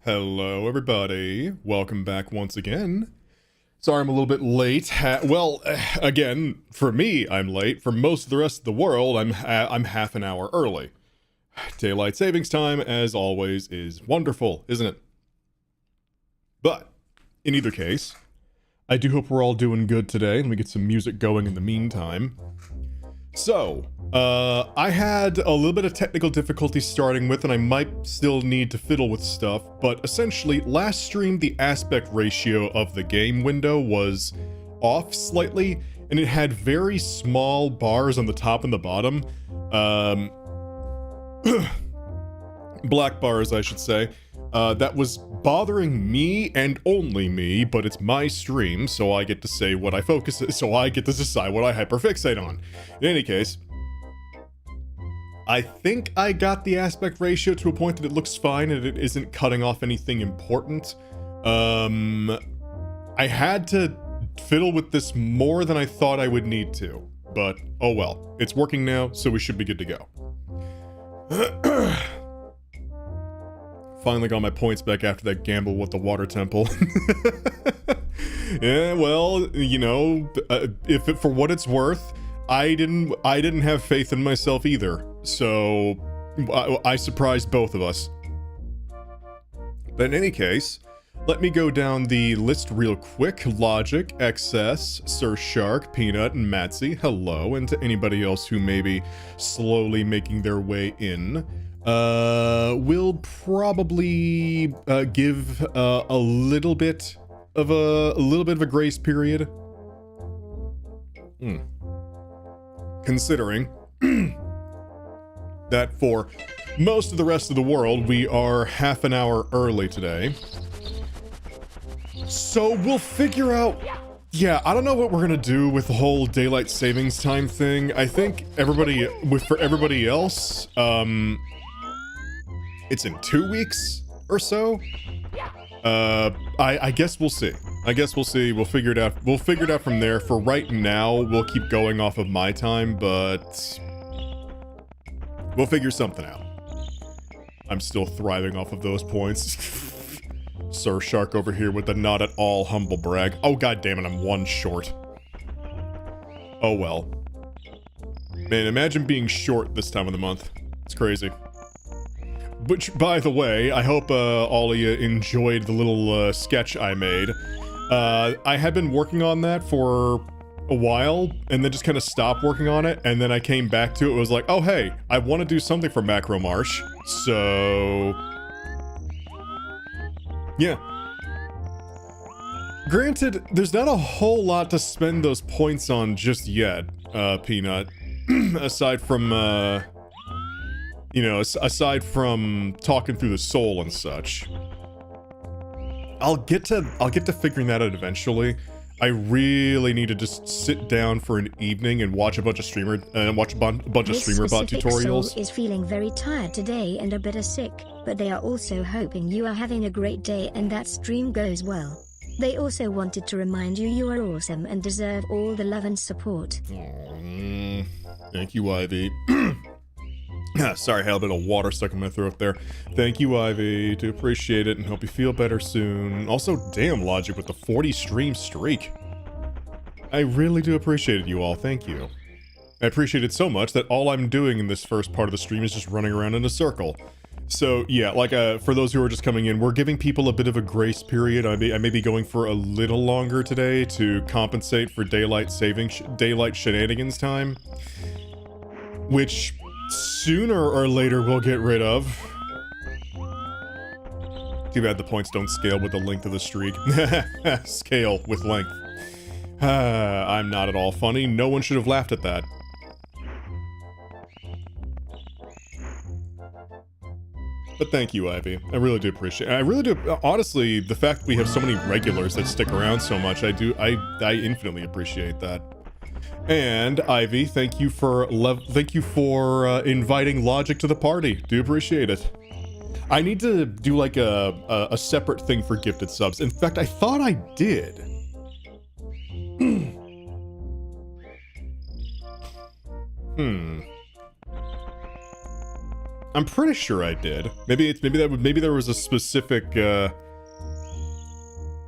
Hello, everybody. Welcome back once again. Sorry I'm a little bit late. Again, for me, I'm late. For most of the rest of the world, I'm half an hour early. Daylight savings time, as always, is wonderful, isn't it? But, in either case, I do hope we're all doing good today. Let me get some music going in the meantime. So, I had a little bit of technical difficulty starting with, and I might still need to fiddle with stuff, but essentially, last stream, the aspect ratio of the game window was off slightly, and it had very small bars on the top and the bottom. Black bars, I should say. That was bothering me and only me, but it's my stream, so I get to say what I focus, so I get to decide what I hyperfixate on. In any case, I think I got the aspect ratio to a point that it looks fine and it isn't cutting off anything important. I had to fiddle with this more than I thought I would need to, but oh well. It's working now, so we should be good to go. Finally got my points back after that gamble with the water temple. Yeah, well, you know, for what it's worth, I didn't have faith in myself either. So I surprised both of us. But in any case, let me go down the list real quick. Logic, XS, Sir Shark, Peanut, and Matsy. Hello, and to anybody else who may be slowly making their way in. We'll probably give a little bit of a grace period. Considering that for most of the rest of the world, we are half an hour early today. So we'll figure out. Yeah, I don't know what we're gonna do with the whole daylight savings time thing. I think for everybody else, it's in 2 weeks or so. I guess we'll see. We'll figure it out. We'll figure it out from there. For right now, we'll keep going off of my time, but we'll figure something out. I'm still thriving off of those points. Sir Shark over here with the not at all humble brag. Oh, god damn it, I'm one short. Oh well. Man, imagine being short this time of the month. It's crazy. Which, by the way, I hope all of you enjoyed the little sketch I made. I had been working on that for a while, and then just kind of stopped working on it, and then I came back to it. It was like, oh hey, I want to do something for Macro Marsh, so yeah. Granted, there's not a whole lot to spend those points on just yet, Peanut, aside from you know, aside from talking through the soul and such. I'll get to figuring that out eventually. I really need to just sit down for an evening and watch a bunch of streamer bot tutorials. Soul is feeling very tired today and a bit sick, but they are also hoping you are having a great day and that stream goes well. They also wanted to remind you you are awesome and deserve all the love and support. Thank you, Ivy. Sorry, I had a bit of water stuck in my throat there. Thank you, Ivy. Do appreciate it and hope you feel better soon. Also, damn, Logic with the 40 stream streak. I really do appreciate it, you all. Thank you. I appreciate it so much that all I'm doing in this first part of the stream is just running around in a circle. So, yeah, like, for those who are just coming in, we're giving people a bit of a grace period. I may be going for a little longer today to compensate for daylight shenanigans time. Which sooner or later we'll get rid of. Too bad the points don't scale with the length of the streak. Scale with length. I'm not at all funny. No one should have laughed at that. But thank you, Ivy. I really do appreciate it. I really do. Honestly, the fact that we have so many regulars that stick around so much, I infinitely appreciate that. And Ivy, thank you for inviting Logic to the party. Do appreciate it. I need to do like a separate thing for gifted subs. In fact, I thought I did. I'm pretty sure I did. Maybe there was a specific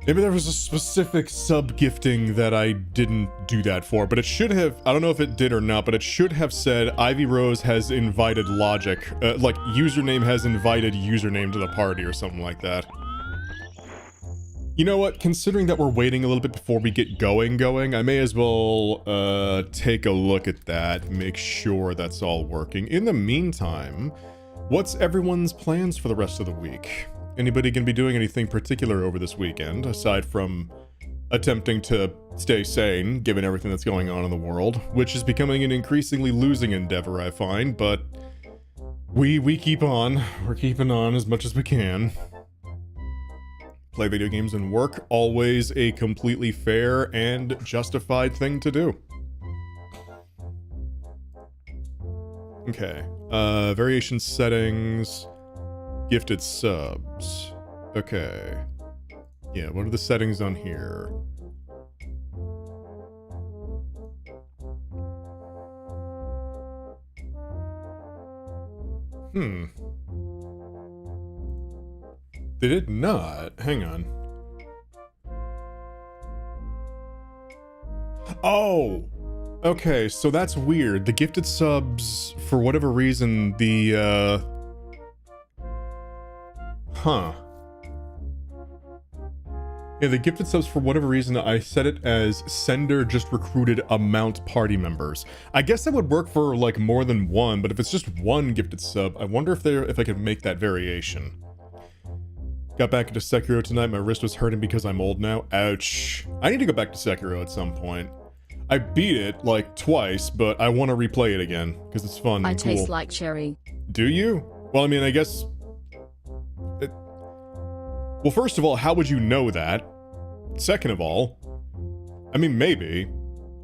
maybe there was a specific sub-gifting that I didn't do that for, but it should have, I don't know if it did or not, but it should have said Ivy Rose has invited Logic, like username has invited username to the party or something like that. You know what, considering that we're waiting a little bit before we get going, I may as well take a look at that, make sure that's all working. In the meantime, what's everyone's plans for the rest of the week? Anybody gonna be doing anything particular over this weekend, aside from attempting to stay sane, given everything that's going on in the world, which is becoming an increasingly losing endeavor, I find, but we keep on. We're keeping on as much as we can. Play video games and work, always a completely fair and justified thing to do. Okay, variation settings... Gifted subs. Okay. Yeah, what are the settings on here? They did not. Hang on. Oh! Okay, so that's weird. The gifted subs, for whatever reason, the, Yeah, the gifted subs, for whatever reason, I set it as sender just recruited amount party members. I guess that would work for, like, more than one, but if it's just one gifted sub, I wonder if I could make that variation. Got back into Sekiro tonight, my wrist was hurting because I'm old now. Ouch. I need to go back to Sekiro at some point. I beat it, like, twice, but I want to replay it again, because it's fun and cool. I taste like cherry. Do you? Well, I mean, I guess... Well, first of all, how would you know that? Second of all, I mean, maybe.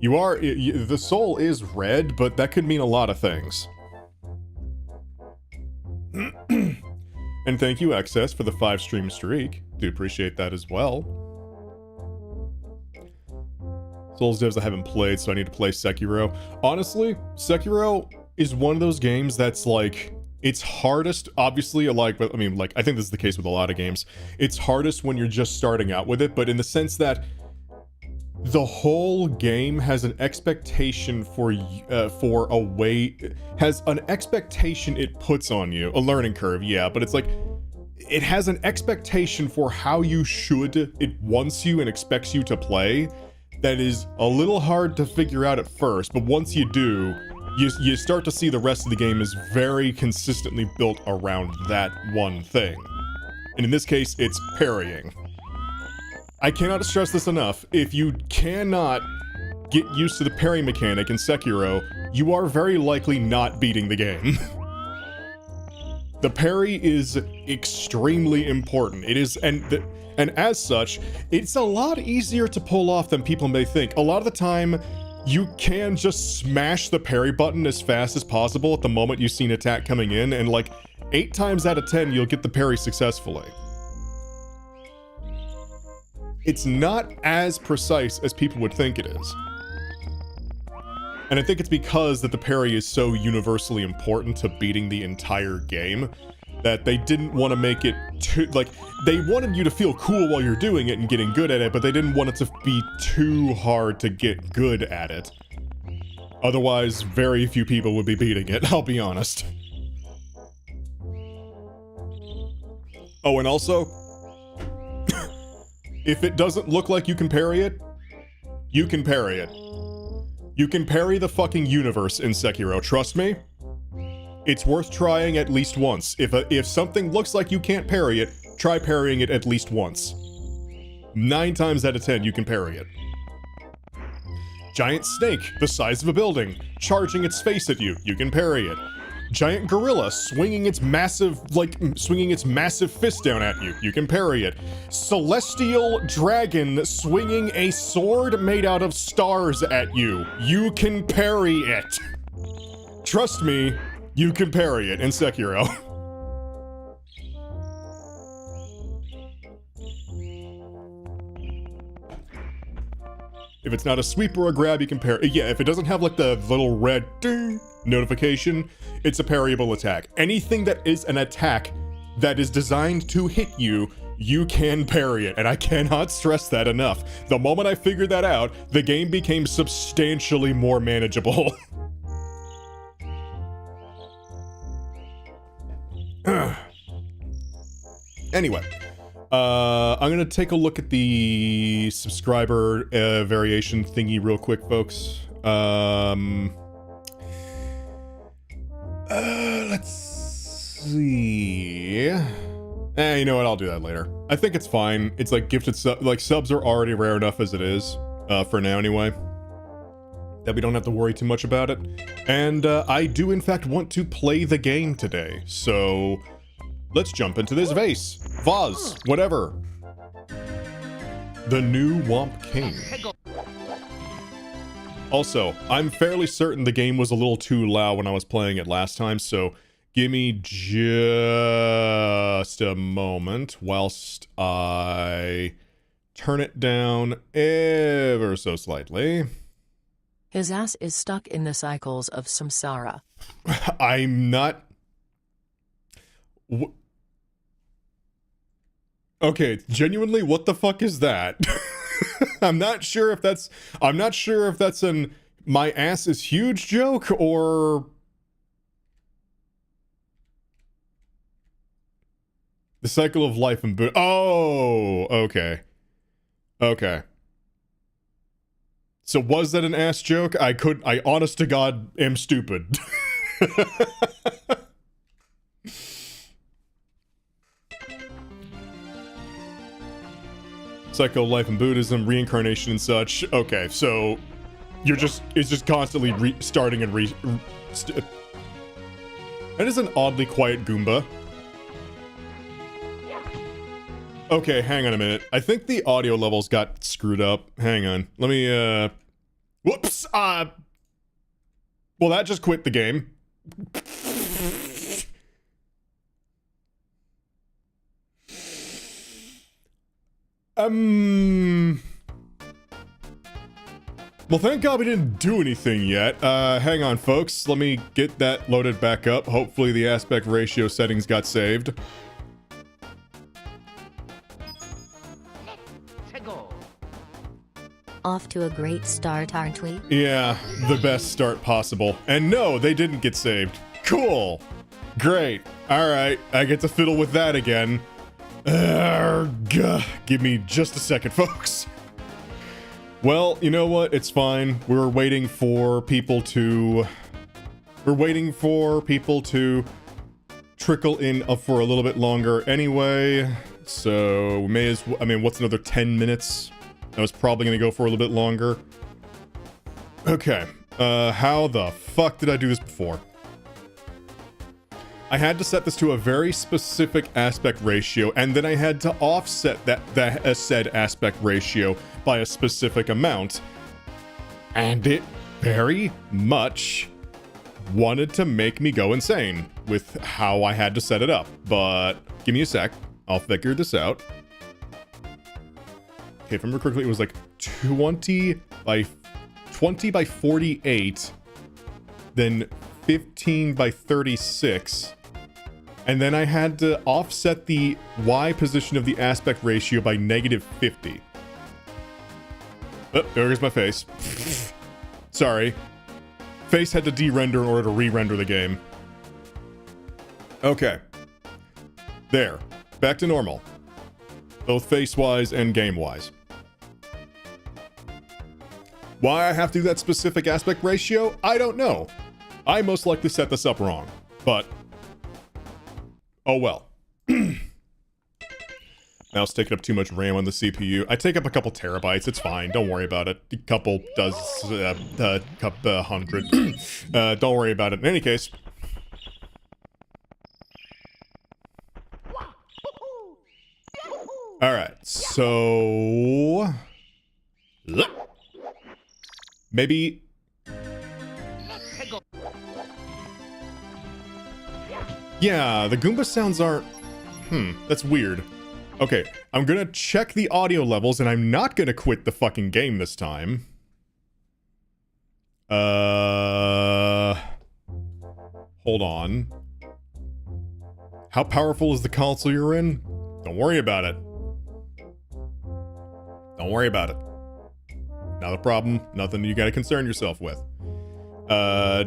The soul is red, but that could mean a lot of things. And thank you, Excess, for the 5-stream streak. Do appreciate that as well. Souls devs I haven't played, so I need to play Sekiro. Honestly, Sekiro is one of those games that's like... It's hardest, obviously, I think this is the case with a lot of games. It's hardest when you're just starting out with it, but in the sense that the whole game has an expectation has an expectation it puts on you. A learning curve, yeah, but it's like, it has an expectation for how you should, it wants you and expects you to play that is a little hard to figure out at first, but once you do, you start to see the rest of the game is very consistently built around that one thing. And in this case, it's parrying. I cannot stress this enough. If you cannot get used to the parry mechanic in Sekiro, you are very likely not beating the game. The parry is extremely important. It is, and as such, it's a lot easier to pull off than people may think. A lot of the time, you can just smash the parry button as fast as possible at the moment you see an attack coming in, and like 8 times out of 10, you'll get the parry successfully. It's not as precise as people would think it is. And I think it's because that the parry is so universally important to beating the entire game that they didn't want to make it too, like, they wanted you to feel cool while you're doing it and getting good at it, but they didn't want it to be too hard to get good at it. Otherwise, very few people would be beating it, I'll be honest. Oh, and also, if it doesn't look like you can parry it, you can parry it. You can parry the fucking universe in Sekiro, trust me. It's worth trying at least once. If something looks like you can't parry it, try parrying it at least once. 9 times out of 10, you can parry it. Giant snake, the size of a building, charging its face at you, you can parry it. Giant gorilla swinging its massive fist down at you, you can parry it. Celestial dragon swinging a sword made out of stars at you, you can parry it. Trust me, you can parry it in Sekiro. If it's not a sweep or a grab, you can parry. Yeah, if it doesn't have like the little red ding, notification, it's a parryable attack. Anything that is an attack that is designed to hit you, you can parry it, and I cannot stress that enough. The moment I figured that out, the game became substantially more manageable. Anyway, I'm gonna take a look at the subscriber variation thingy real quick, folks. Let's see. You know what? I'll do that later. I think it's fine. It's like gifted subs are already rare enough as it is, for now anyway, that we don't have to worry too much about it. And I do in fact want to play the game today, so let's jump into this vase. Vase, whatever. The new Womp King. Also, I'm fairly certain the game was a little too loud when I was playing it last time, so give me just a moment whilst I turn it down ever so slightly. His ass is stuck in the cycles of samsara. I'm not... Okay, genuinely, what the fuck is that? I'm not sure if that's an my ass is huge joke or the cycle of life and boot. Oh, okay. Okay. So was that an ass joke? I honest to God am stupid. Cycle of life in Buddhism, reincarnation and such. Okay, so it's just constantly restarting and that is an oddly quiet Goomba. Okay, hang on a minute. I think the audio levels got screwed up. Hang on. Let me, whoops! Well, that just quit the game. Well, thank God we didn't do anything yet. Hang on, folks. Let me get that loaded back up. Hopefully the aspect ratio settings got saved. Off to a great start, aren't we? Yeah, the best start possible. And no, they didn't get saved. Cool. Great. Alright, I get to fiddle with that again. Give me just a second, folks. Well, you know what? It's fine. We're waiting for people to trickle in for a little bit longer anyway. So we may as well, I mean, what's another 10 minutes? I was probably gonna go for a little bit longer. Okay. How the fuck did I do this before? I had to set this to a very specific aspect ratio, and then I had to offset that said aspect ratio by a specific amount. And it very much wanted to make me go insane with how I had to set it up. But give me a sec. I'll figure this out. Okay, if I remember correctly, it was like 20 by 48, then 15 by 36. And then I had to offset the Y position of the aspect ratio by -50. Oh, there goes my face. Sorry. Face had to de-render in order to re-render the game. Okay. There. Back to normal. Both face-wise and game-wise. Why I have to do that specific aspect ratio? I don't know. I most likely set this up wrong. But oh well. Now it's taking up too much RAM on the CPU. I take up a couple terabytes. It's fine. Don't worry about it. A couple does 100. Don't worry about it. In any case. All right. So maybe. Yeah, the Goomba sounds aren't... that's weird. Okay, I'm gonna check the audio levels, and I'm not gonna quit the fucking game this time. Hold on. How powerful is the console you're in? Don't worry about it. Don't worry about it. Not a problem. Nothing you gotta concern yourself with.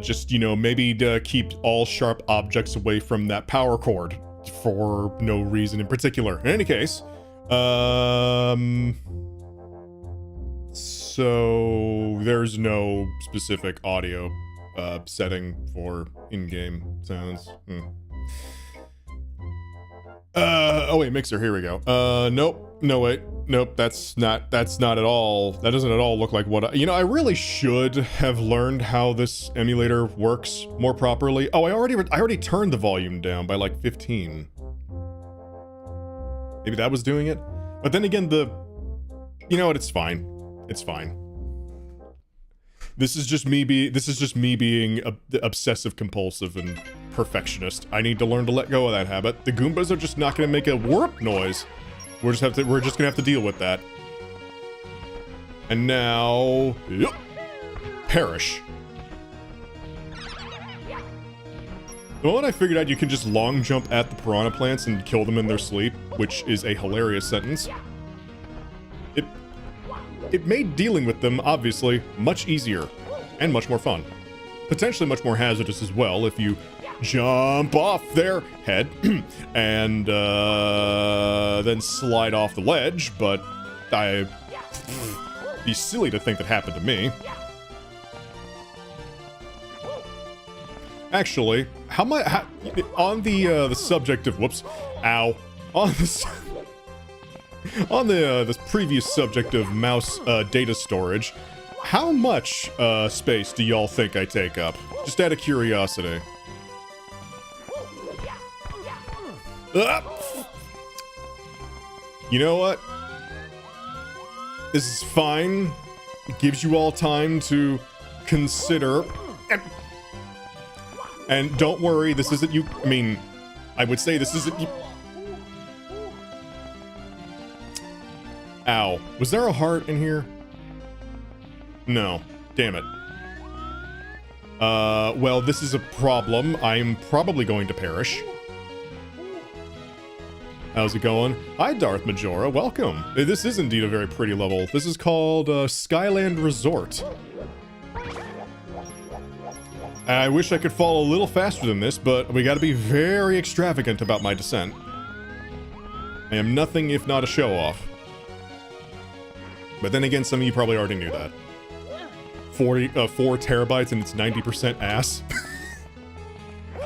Just, you know, maybe to keep all sharp objects away from that power cord for no reason in particular. In any case, so there's no specific audio setting for in-game sounds. Oh wait, mixer, here we go. Nope, no wait, nope, that's not at all, that doesn't at all look like what you know, I really should have learned how this emulator works more properly. Oh, I already turned the volume down by like 15. Maybe that was doing it? But then again, you know what, it's fine. It's fine. This is just me being obsessive compulsive and perfectionist. I need to learn to let go of that habit. The Goombas are just not gonna make a whoop noise. We're just gonna have to deal with that. And now, yep, perish. The moment I figured out you can just long jump at the piranha plants and kill them in their sleep, which is a hilarious sentence, it made dealing with them, obviously, much easier and much more fun. Potentially much more hazardous as well if you jump off their head and then slide off the ledge, but I'd be silly to think that happened to me. Actually, on the subject of, whoops, ow, on the previous subject of mouse data storage, how much space do y'all think I take up? Just out of curiosity. You know what? This is fine. It gives you all time to consider. And don't worry, this isn't you. I mean, I would say this isn't you. Ow. Was there a heart in here? No. Damn it. Well, this is a problem. I'm probably going to perish. How's it going? Hi, Darth Majora. Welcome. This is indeed a very pretty level. This is called Skyland Resort. I wish I could fall a little faster than this, but we gotta be very extravagant about my descent. I am nothing if not a show-off. But then again, some of you probably already knew that. 4 terabytes and it's 90% ass.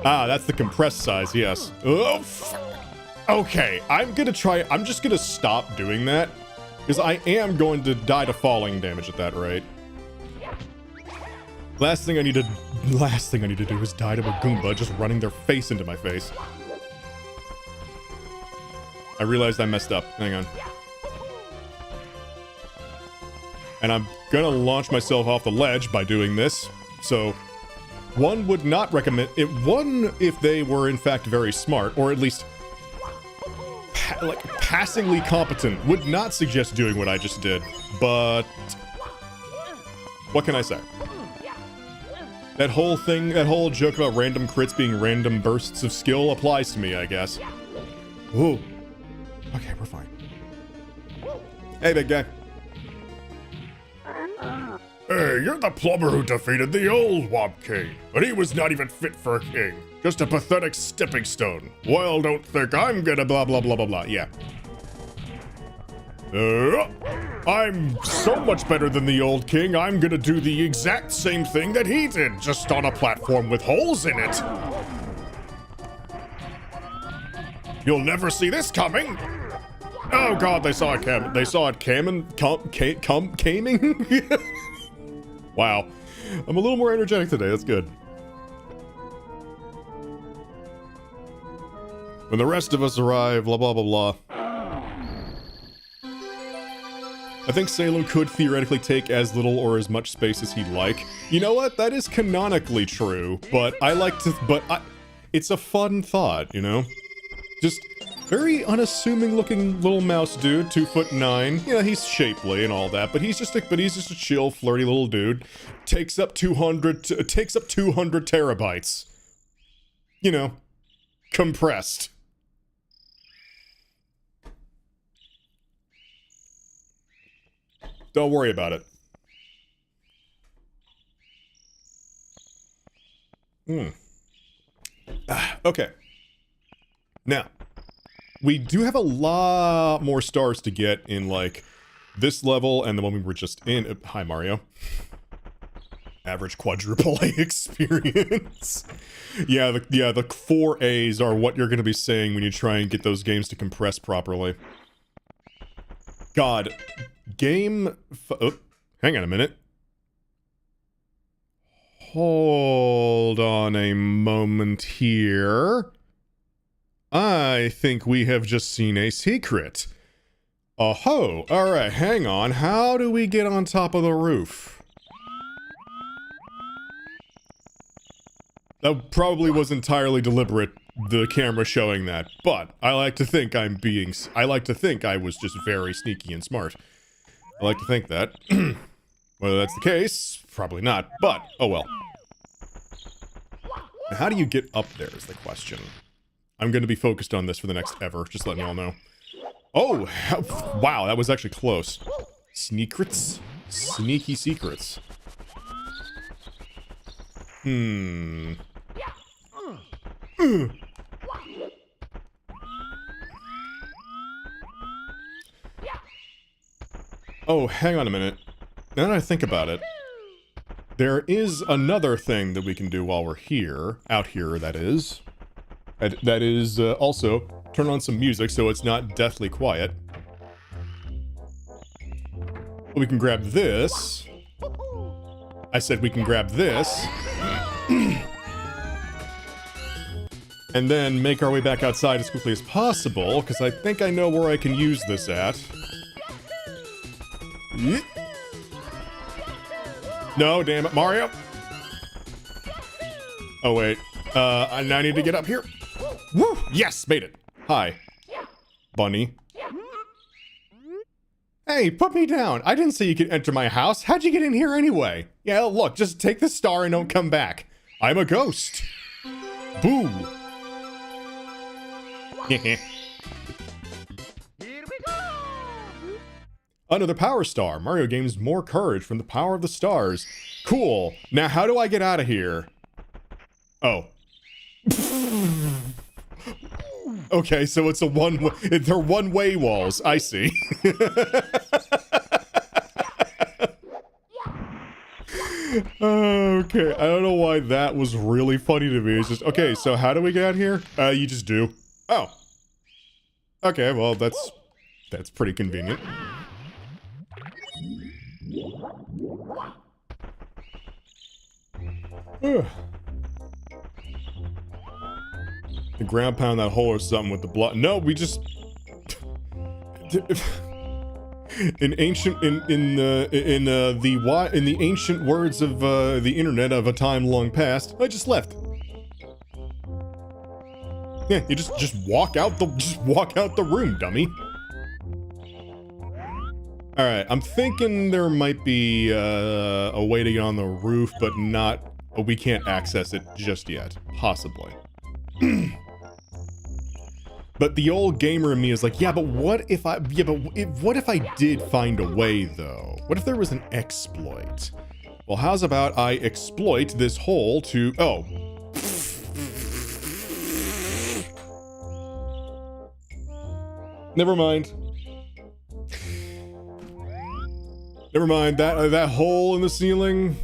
Ah, that's the compressed size, yes. Oh, okay, I'm just gonna stop doing that, because I am going to die to falling damage at that rate. Last thing I need to do is die to a Goomba just running their face into my face. I realized I messed up. Hang on. And I'm gonna launch myself off the ledge by doing this. So, one would not recommend it. One, if they were in fact very smart, or at least passingly competent, would not suggest doing what I just did. But what can I say? That whole thing, that whole joke about random crits being random bursts of skill applies to me, I guess. Ooh. Okay, we're fine. Hey, big guy. Hey, you're the plumber who defeated the old Womp King, but he was not even fit for a king. Just a pathetic stepping stone. Well, don't think I'm gonna blah blah blah blah blah. Yeah. I'm so much better than the old king, I'm gonna do the exact same thing that he did, just on a platform with holes in it. You'll never see this coming. Oh god, they saw it coming. They saw it coming. Caming? Wow. I'm a little more energetic today, that's good. When the rest of us arrive, blah blah blah blah. I think Salem could theoretically take as little or as much space as he'd like. You know what? That is canonically true, but it's a fun thought, you know? Just very unassuming looking little mouse dude, 2'9". You know, he's shapely and all that, but he's just a chill, flirty little dude. Takes up 200 terabytes. you know, compressed. Don't worry about it. Okay. Now, we do have a lot more stars to get in, like, this level and the one we were just in. Hi, Mario. Average quadruple A experience. Yeah, the 4 A's are what you're going to be saying when you try and get those games to compress properly. God. Oh, hang on a minute. Hold on a moment here. I think we have just seen a secret. Oh-ho. Alright, hang on. How do we get on top of the roof? That probably was entirely deliberate, the camera showing that, but I like to think I was just very sneaky and smart. I like to think that. Whether that's the case, probably not, but, oh well. Now, how do you get up there is the question. I'm going to be focused on this for the next ever, just letting y'all know. Oh, wow, that was actually close. Sneakrets? Sneaky secrets. Oh, hang on a minute. Now that I think about it, there is another thing that we can do while we're here. Out here, that is. That is also turn on some music so it's not deathly quiet. We can grab this. I said we can grab this. And then make our way back outside as quickly as possible, because I think I know where I can use this at. No, damn it, Mario. Oh, wait. I now need to get up here. Woo! Yes, made it. Hi. Bunny. Hey, put me down. I didn't say you could enter my house. How'd you get in here anyway? Yeah, look, just take the star and don't come back. I'm a ghost. Boo. Here we go. Another power star. Mario gains more courage from the power of the stars. Cool. Now, how do I get out of here? Oh. Okay, so it's a one-way. They're one-way walls. I see. Okay, I don't know why that was really funny to me. It's just, okay, so how do we get out here? You just do. Oh. Okay, well, that's pretty convenient. The ground pound that hole or something with the block. No, we just in the ancient words of the internet of a time long past, I just left. Yeah, you just walk out the room, dummy. All right, I'm thinking there might be a way to get on the roof, but we can't access it just yet, possibly. But the old gamer in me is like, yeah, but what if I did find a way though? What if there was an exploit? Well, how's about I exploit this hole to, oh. Never mind. Never mind, that hole in the ceiling,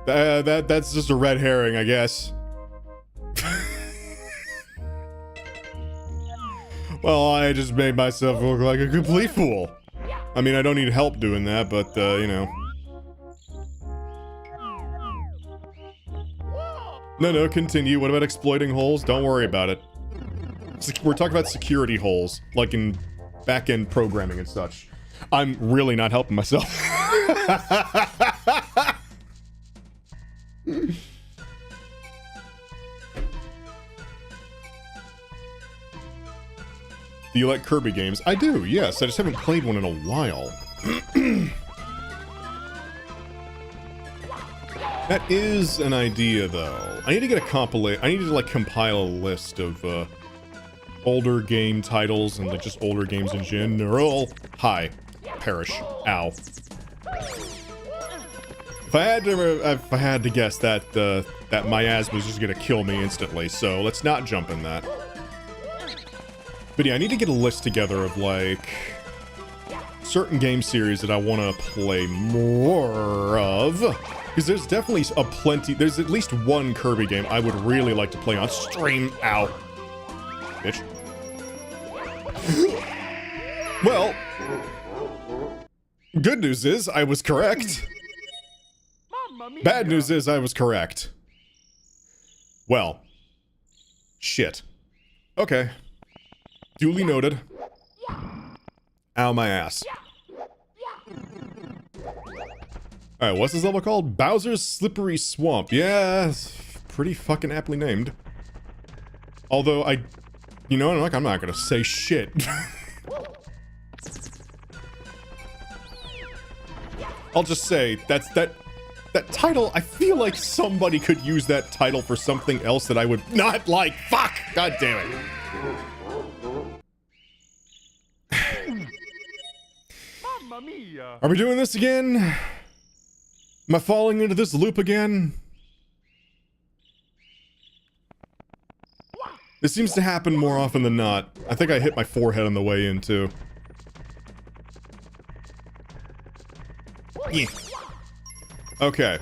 that's just a red herring, I guess. Well, I just made myself look like a complete fool. I mean, I don't need help doing that, but, you know. No, continue. What about exploiting holes? Don't worry about it. We're talking about security holes, like in back-end programming and such. I'm really not helping myself. Do you like Kirby games? I do, yes. I just haven't played one in a while. That is an idea, though. I need to get I need to, like, compile a list of, older game titles and, like, just older games in general. Hi. Perish. Ow. If I had to guess that, that miasma was just gonna kill me instantly, so let's not jump in that. But yeah, I need to get a list together of, like, certain game series that I want to play more of. Because there's definitely there's at least one Kirby game I would really like to play on stream. Ow. Bitch. Well, good news is I was correct. Bad news is I was correct. Well. Shit. Okay. Duly noted. Ow, my ass. Alright, what's this level called? Bowser's Slippery Swamp. Yeah, pretty fucking aptly named. Although you know, I'm not gonna say shit. I'll just say, that title, I feel like somebody could use that title for something else that I would not like. Fuck! God damn it. Are we doing this again? Am I falling into this loop again? This seems to happen more often than not. I think I hit my forehead on the way in, too. Yeah. Okay.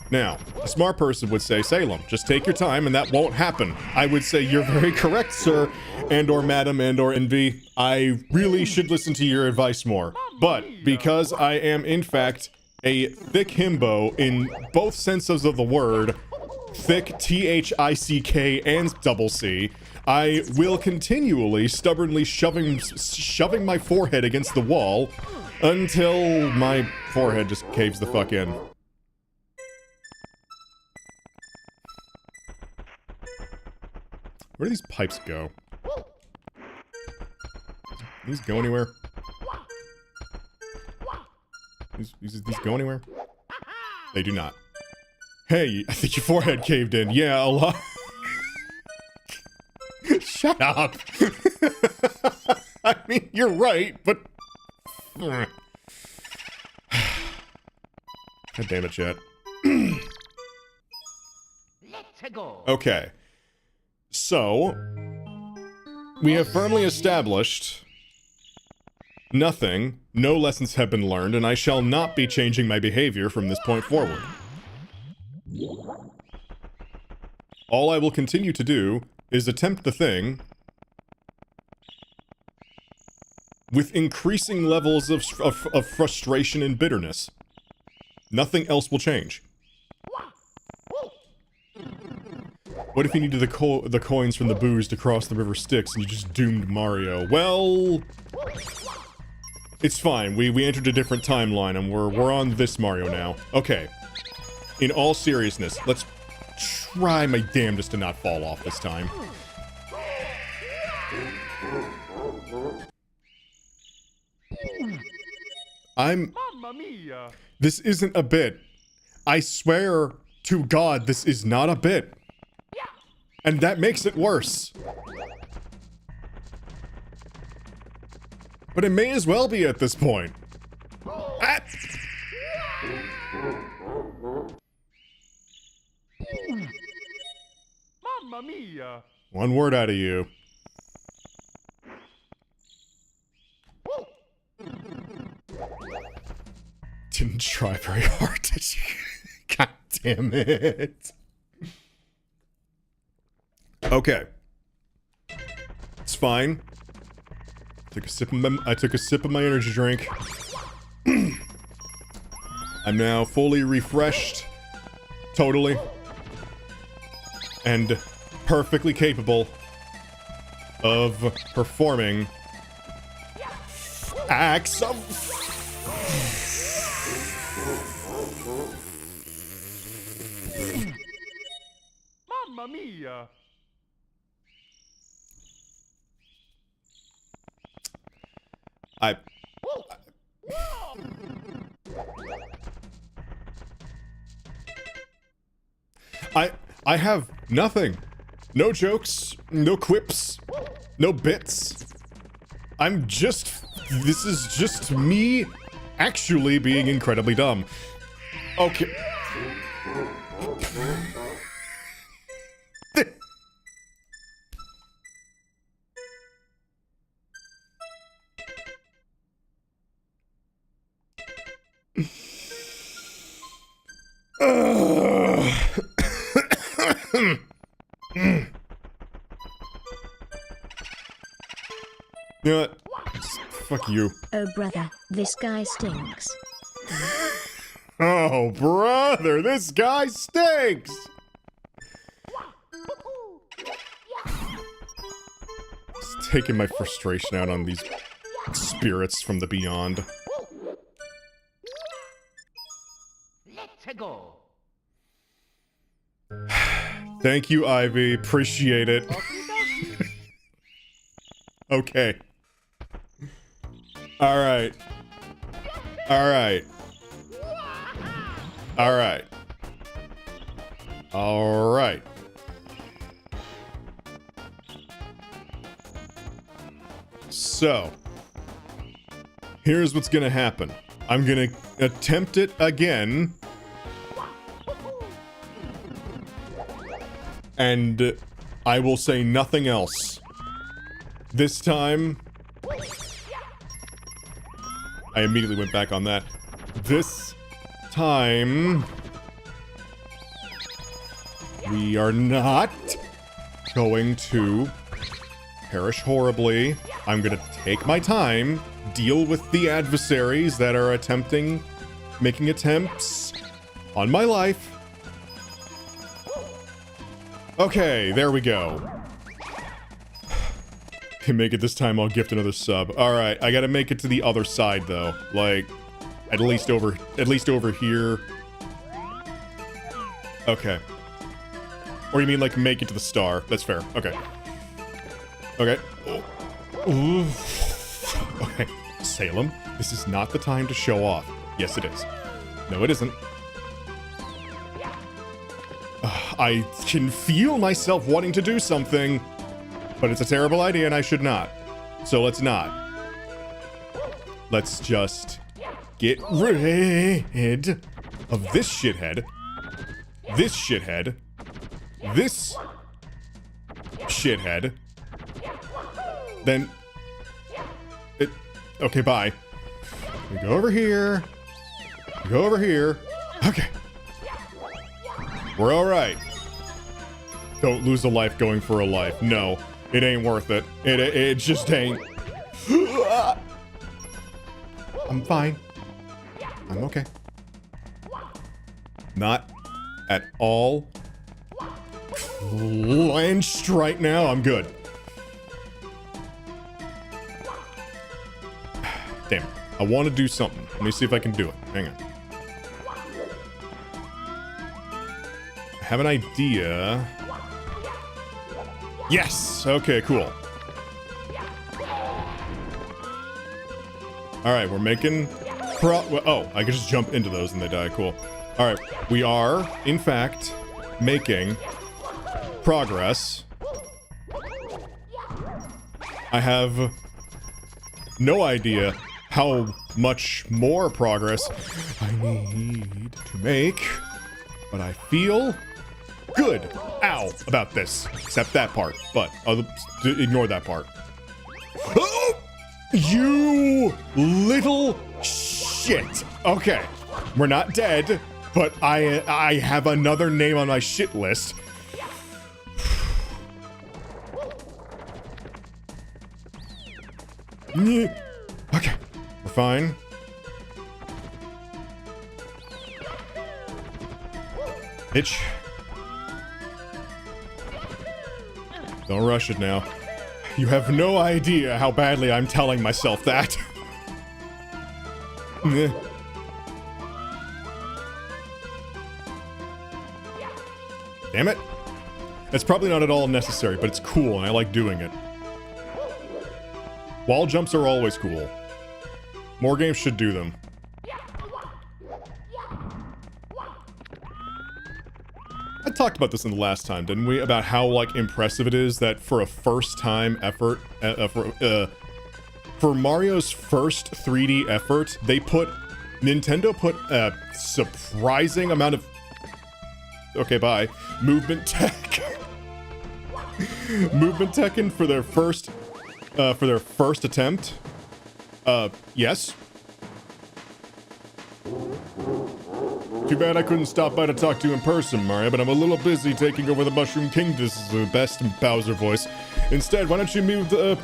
Now, a smart person would say, Salem, just take your time and that won't happen. I would say, you're very correct, sir, and or madam, and or envy. I really should listen to your advice more. But, because I am, in fact, a thick himbo in both senses of the word, thick, T-H-I-C-K, and double C, I will continually, stubbornly shoving my forehead against the wall until my forehead just caves the fuck in. Where do these pipes go? These go anywhere? These go anywhere? They do not. Hey, I think your forehead caved in. Yeah, a lot. Shut up. I mean, you're right, but... God damn it, chat. Let's go. Okay. So, we have firmly established nothing, no lessons have been learned, and I shall not be changing my behavior from this point forward. All I will continue to do is attempt the thing with increasing levels of frustration and bitterness. Nothing else will change. What if you needed the coins from the booze to cross the river Styx and you just doomed Mario? Well, it's fine. We entered a different timeline and we're on this Mario now. Okay. In all seriousness, let's try my damnedest to not fall off this time. Mamma mia. This isn't a bit. I swear to God, this is not a bit. And that makes it worse. But it may as well be at this point. Ah! Mamma mia. One word out of you. Didn't try very hard, did you? God damn it. Okay. It's fine. I took a sip of my energy drink. I'm now fully refreshed. Totally. And perfectly capable of performing acts of... Mamma mia. I have nothing. No jokes, no quips, no bits. This is just me actually being incredibly dumb. Okay. You know what? Fuck you. Oh brother, this guy stinks. Oh, brother, this guy stinks! Just taking my frustration out on these spirits from the beyond. Let's go. Thank you, Ivy. Appreciate it. Okay. Alright. Alright. Alright. Alright. So, here's what's gonna happen. I'm gonna attempt it again. And I will say nothing else. This time... I immediately went back on that. This time... we are not going to perish horribly. I'm gonna take my time, deal with the adversaries that are making attempts on my life. Okay, there we go. Can make it this time, I'll gift another sub. Alright, I gotta make it to the other side though. Like, at least over here. Okay. Or you mean like make it to the star. That's fair. Okay. Okay. Ooh. Okay. Salem, this is not the time to show off. Yes, it is. No, it isn't. I can feel myself wanting to do something, but it's a terrible idea and I should not. So let's not. Let's just get rid of this shithead. This shithead. This shithead. Then... okay, bye. We go over here. We go over here. Okay. We're alright. Don't lose a life going for a life. No, it ain't worth it. It just ain't. I'm fine. I'm okay. Not at all clenched right now. I'm good. Damn. I want to do something. Let me see if I can do it. Hang on. I have an idea. Yes! Okay, cool. Alright, we're making oh, I can just jump into those and they die. Cool. Alright, we are, in fact, making progress. I have no idea how much more progress I need to make, but I feel good, ow, about this. Except that part, but ignore that part. Oh, you little shit. Okay, we're not dead, but I have another name on my shit list. Okay, we're fine. Bitch. Don't rush it now. You have no idea how badly I'm telling myself that. Damn it. It's probably not at all necessary, but it's cool and I like doing it. Wall jumps are always cool. More games should do them. I talked about this in the last time, didn't we? About how, like, impressive it is that for a first-time effort, for Mario's first 3D effort, Nintendo put a surprising amount of, okay, bye, movement tech, in for their first attempt. Yes. Too bad I couldn't stop by to talk to you in person, Mario, but I'm a little busy taking over the Mushroom King. This is the best Bowser voice. Instead, why don't you move the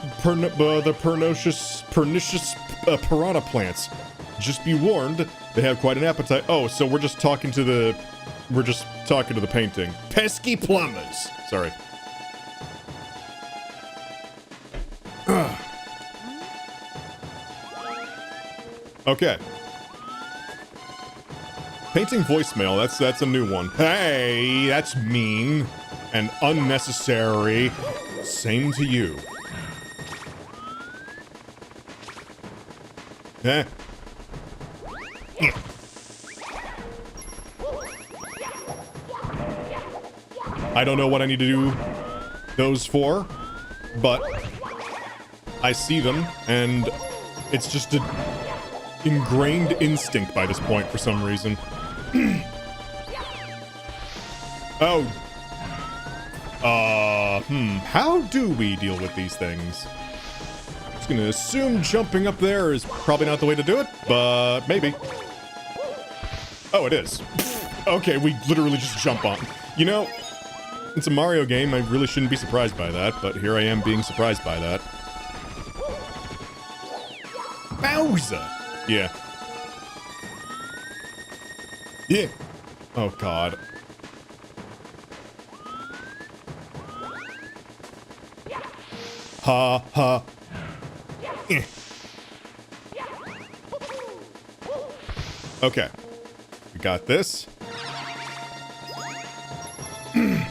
pernicious piranha plants? Just be warned, they have quite an appetite. Oh, so we're just talking to the painting. Pesky plumbers. Sorry. Okay. Painting voicemail, that's a new one. Hey, that's mean and unnecessary. Same to you. Eh. I don't know what I need to do those for, but I see them, and it's just an ingrained instinct by this point for some reason. Oh. How do we deal with these things? Just gonna assume jumping up there is probably not the way to do it, but maybe. Oh, it is. Okay, we literally just jump on. You know, it's a Mario game, I really shouldn't be surprised by that, but here I am being surprised by that. Bowser! Yeah. Yeah. Oh, God. Ha, ha. Eh. Okay. We got this. The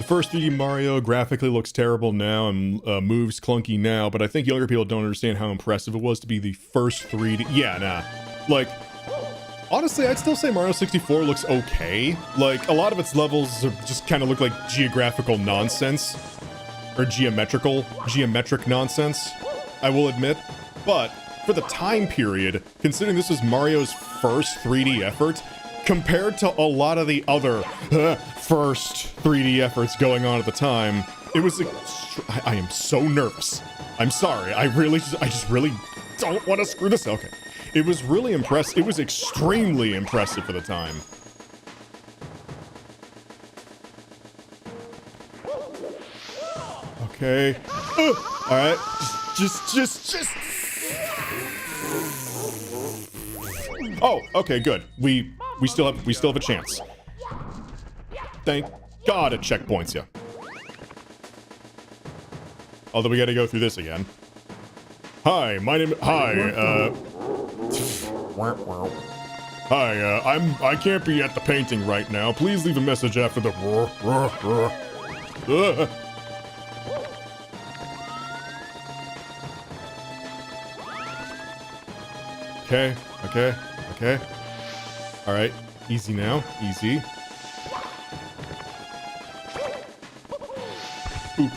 first 3D Mario graphically looks terrible now and moves clunky now, but I think younger people don't understand how impressive it was to be the first 3D... Yeah, nah. Like, honestly, I'd still say Mario 64 looks okay. Like, a lot of its levels just kind of look like geographical nonsense. Or geometric nonsense, I will admit. But, for the time period, considering this was Mario's first 3D effort, compared to a lot of the other first 3D efforts going on at the time, it was... I am so nervous. I'm sorry. I just really don't want to screw this up. Okay. It was really impressive. It was extremely impressive for the time. Okay. Alright. Just... Oh, okay, good. We still have a chance. Thank God it checkpoints you. Although we gotta go through this again. Hi, my name... Hi, Hi, I can't be at the painting right now. Please leave a message after the... Okay. Alright, easy now, easy. Oop.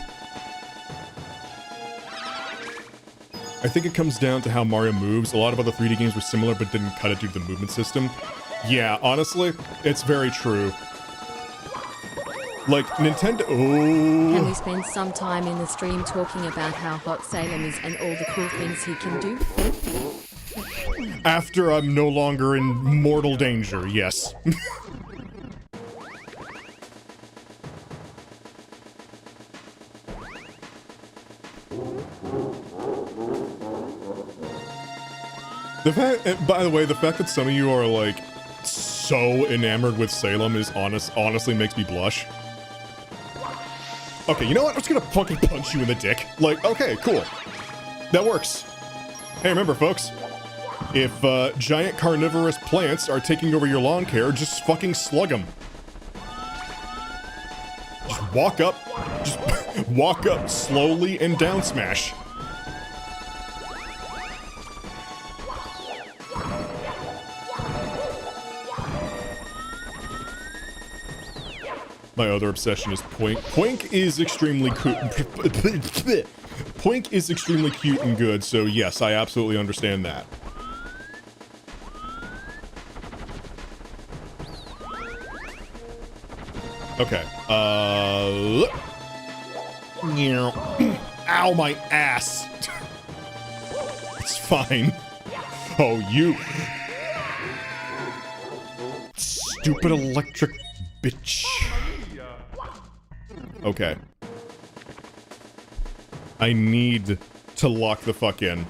I think it comes down to how Mario moves. A lot of other 3D games were similar but didn't cut it due to the movement system. Yeah, honestly, it's very true. Like, Nintendo... Oh. Can we spend some time in the stream talking about how hot Salem is and all the cool things he can do? After I'm no longer in mortal danger, yes. By the way, the fact that some of you are, like, so enamored with Salem is honestly makes me blush. Okay, you know what? I'm just gonna fucking punch you in the dick. Like, okay, cool. That works. Hey, remember, folks. If giant carnivorous plants are taking over your lawn care, just fucking slug them. Just walk up slowly and down smash. My other obsession is Poink. Poink is extremely cute. Poink is extremely cute and good, so yes, I absolutely understand that. Okay, ow, my ass. It's fine. Oh, you... Stupid electric bitch. Okay. I need to lock the fuck in.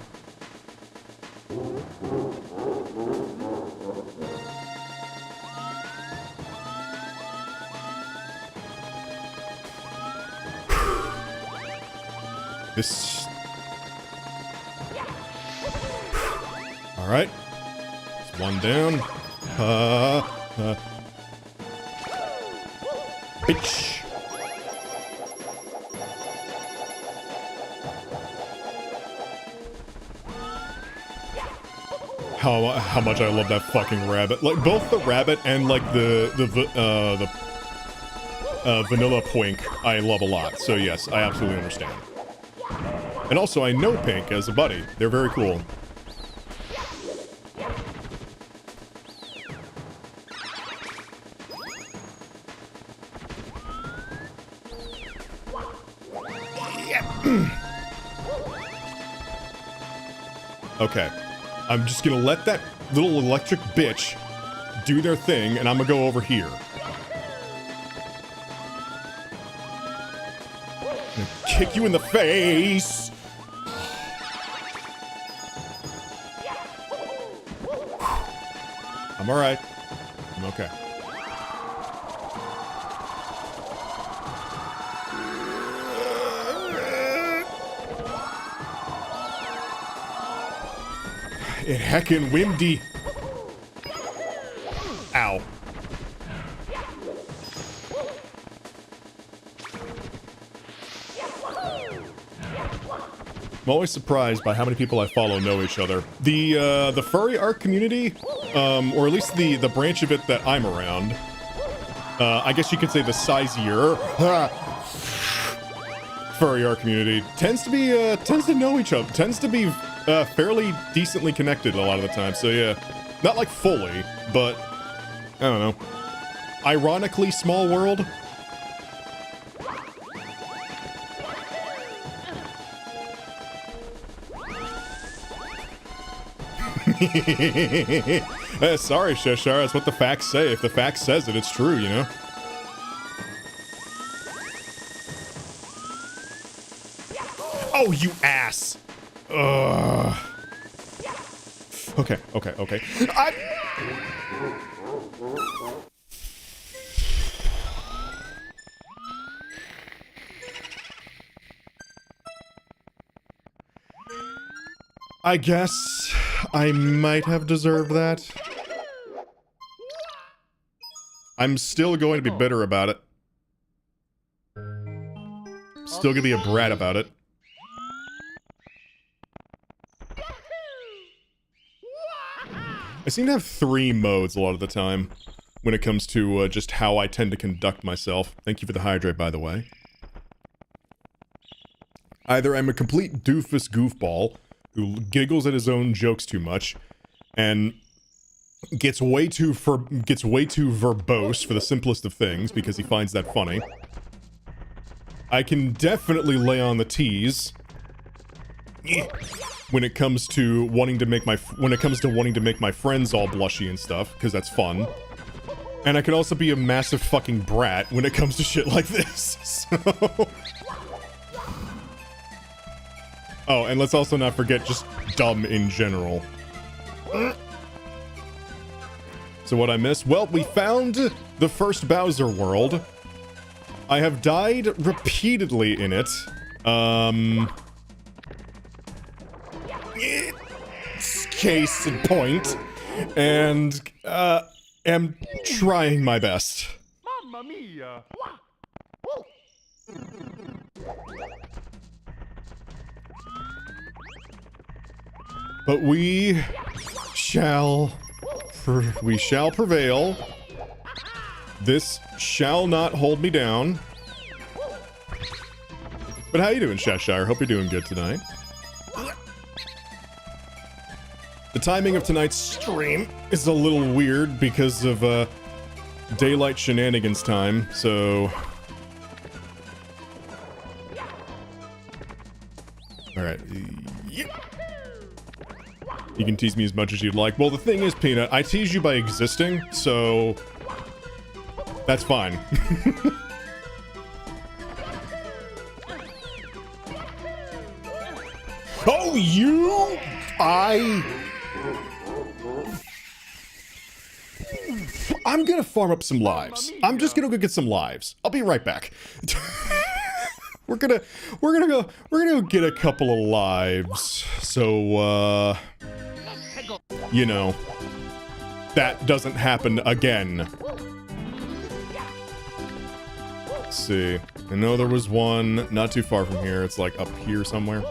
This... Alright. It's one down. Bitch. How much I love that fucking rabbit. Like, both the rabbit and, like, the vanilla Poink I love a lot. So, yes, I absolutely understand. And also, I know Pink as a buddy. They're very cool. Okay. I'm just gonna let that little electric bitch do their thing, and I'm gonna go over here. I'm gonna kick you in the face! I'm alright. I'm okay. It heckin' windy. Ow. I'm always surprised by how many people I follow know each other. The furry art community, or at least the branch of it that I'm around, I guess you could say the sizier furry art community tends to know each other, tends to be fairly decently connected a lot of the time. So yeah, not like fully, but I don't know. Ironically, small world. Sorry, Cheshire, that's what the facts say. If the fact says it, it's true, you know? Oh, you ass! Ugh. Okay. I guess I might have deserved that. I'm still going to be bitter about it. Still gonna be a brat about it. I seem to have 3 modes a lot of the time when it comes to just how I tend to conduct myself. Thank you for the hydrate, by the way. Either I'm a complete doofus goofball who giggles at his own jokes too much and gets way too verbose for the simplest of things because he finds that funny. I can definitely lay on the tease when it comes to wanting to make my friends all blushy and stuff, because that's fun. And I can also be a massive fucking brat when it comes to shit like this. So... Oh, and let's also not forget just dumb in general. So what I missed? Well, we found the first Bowser world. I have died repeatedly in it. Case in point. And, am trying my best. Mamma mia! But we shall prevail. This shall not hold me down. But how you doing, Cheshire? Hope you're doing good tonight. The timing of tonight's stream is a little weird because of daylight shenanigans time, so... Alright. Yep. You can tease me as much as you'd like. Well, the thing is, Peanut, I tease you by existing, so... That's fine. Oh, you! I'm gonna farm up some lives. I'm just gonna go get some lives. I'll be right back. We're gonna go get a couple of lives. So, you know, that doesn't happen again. Let's see. I know there was one not too far from here. It's like up here somewhere.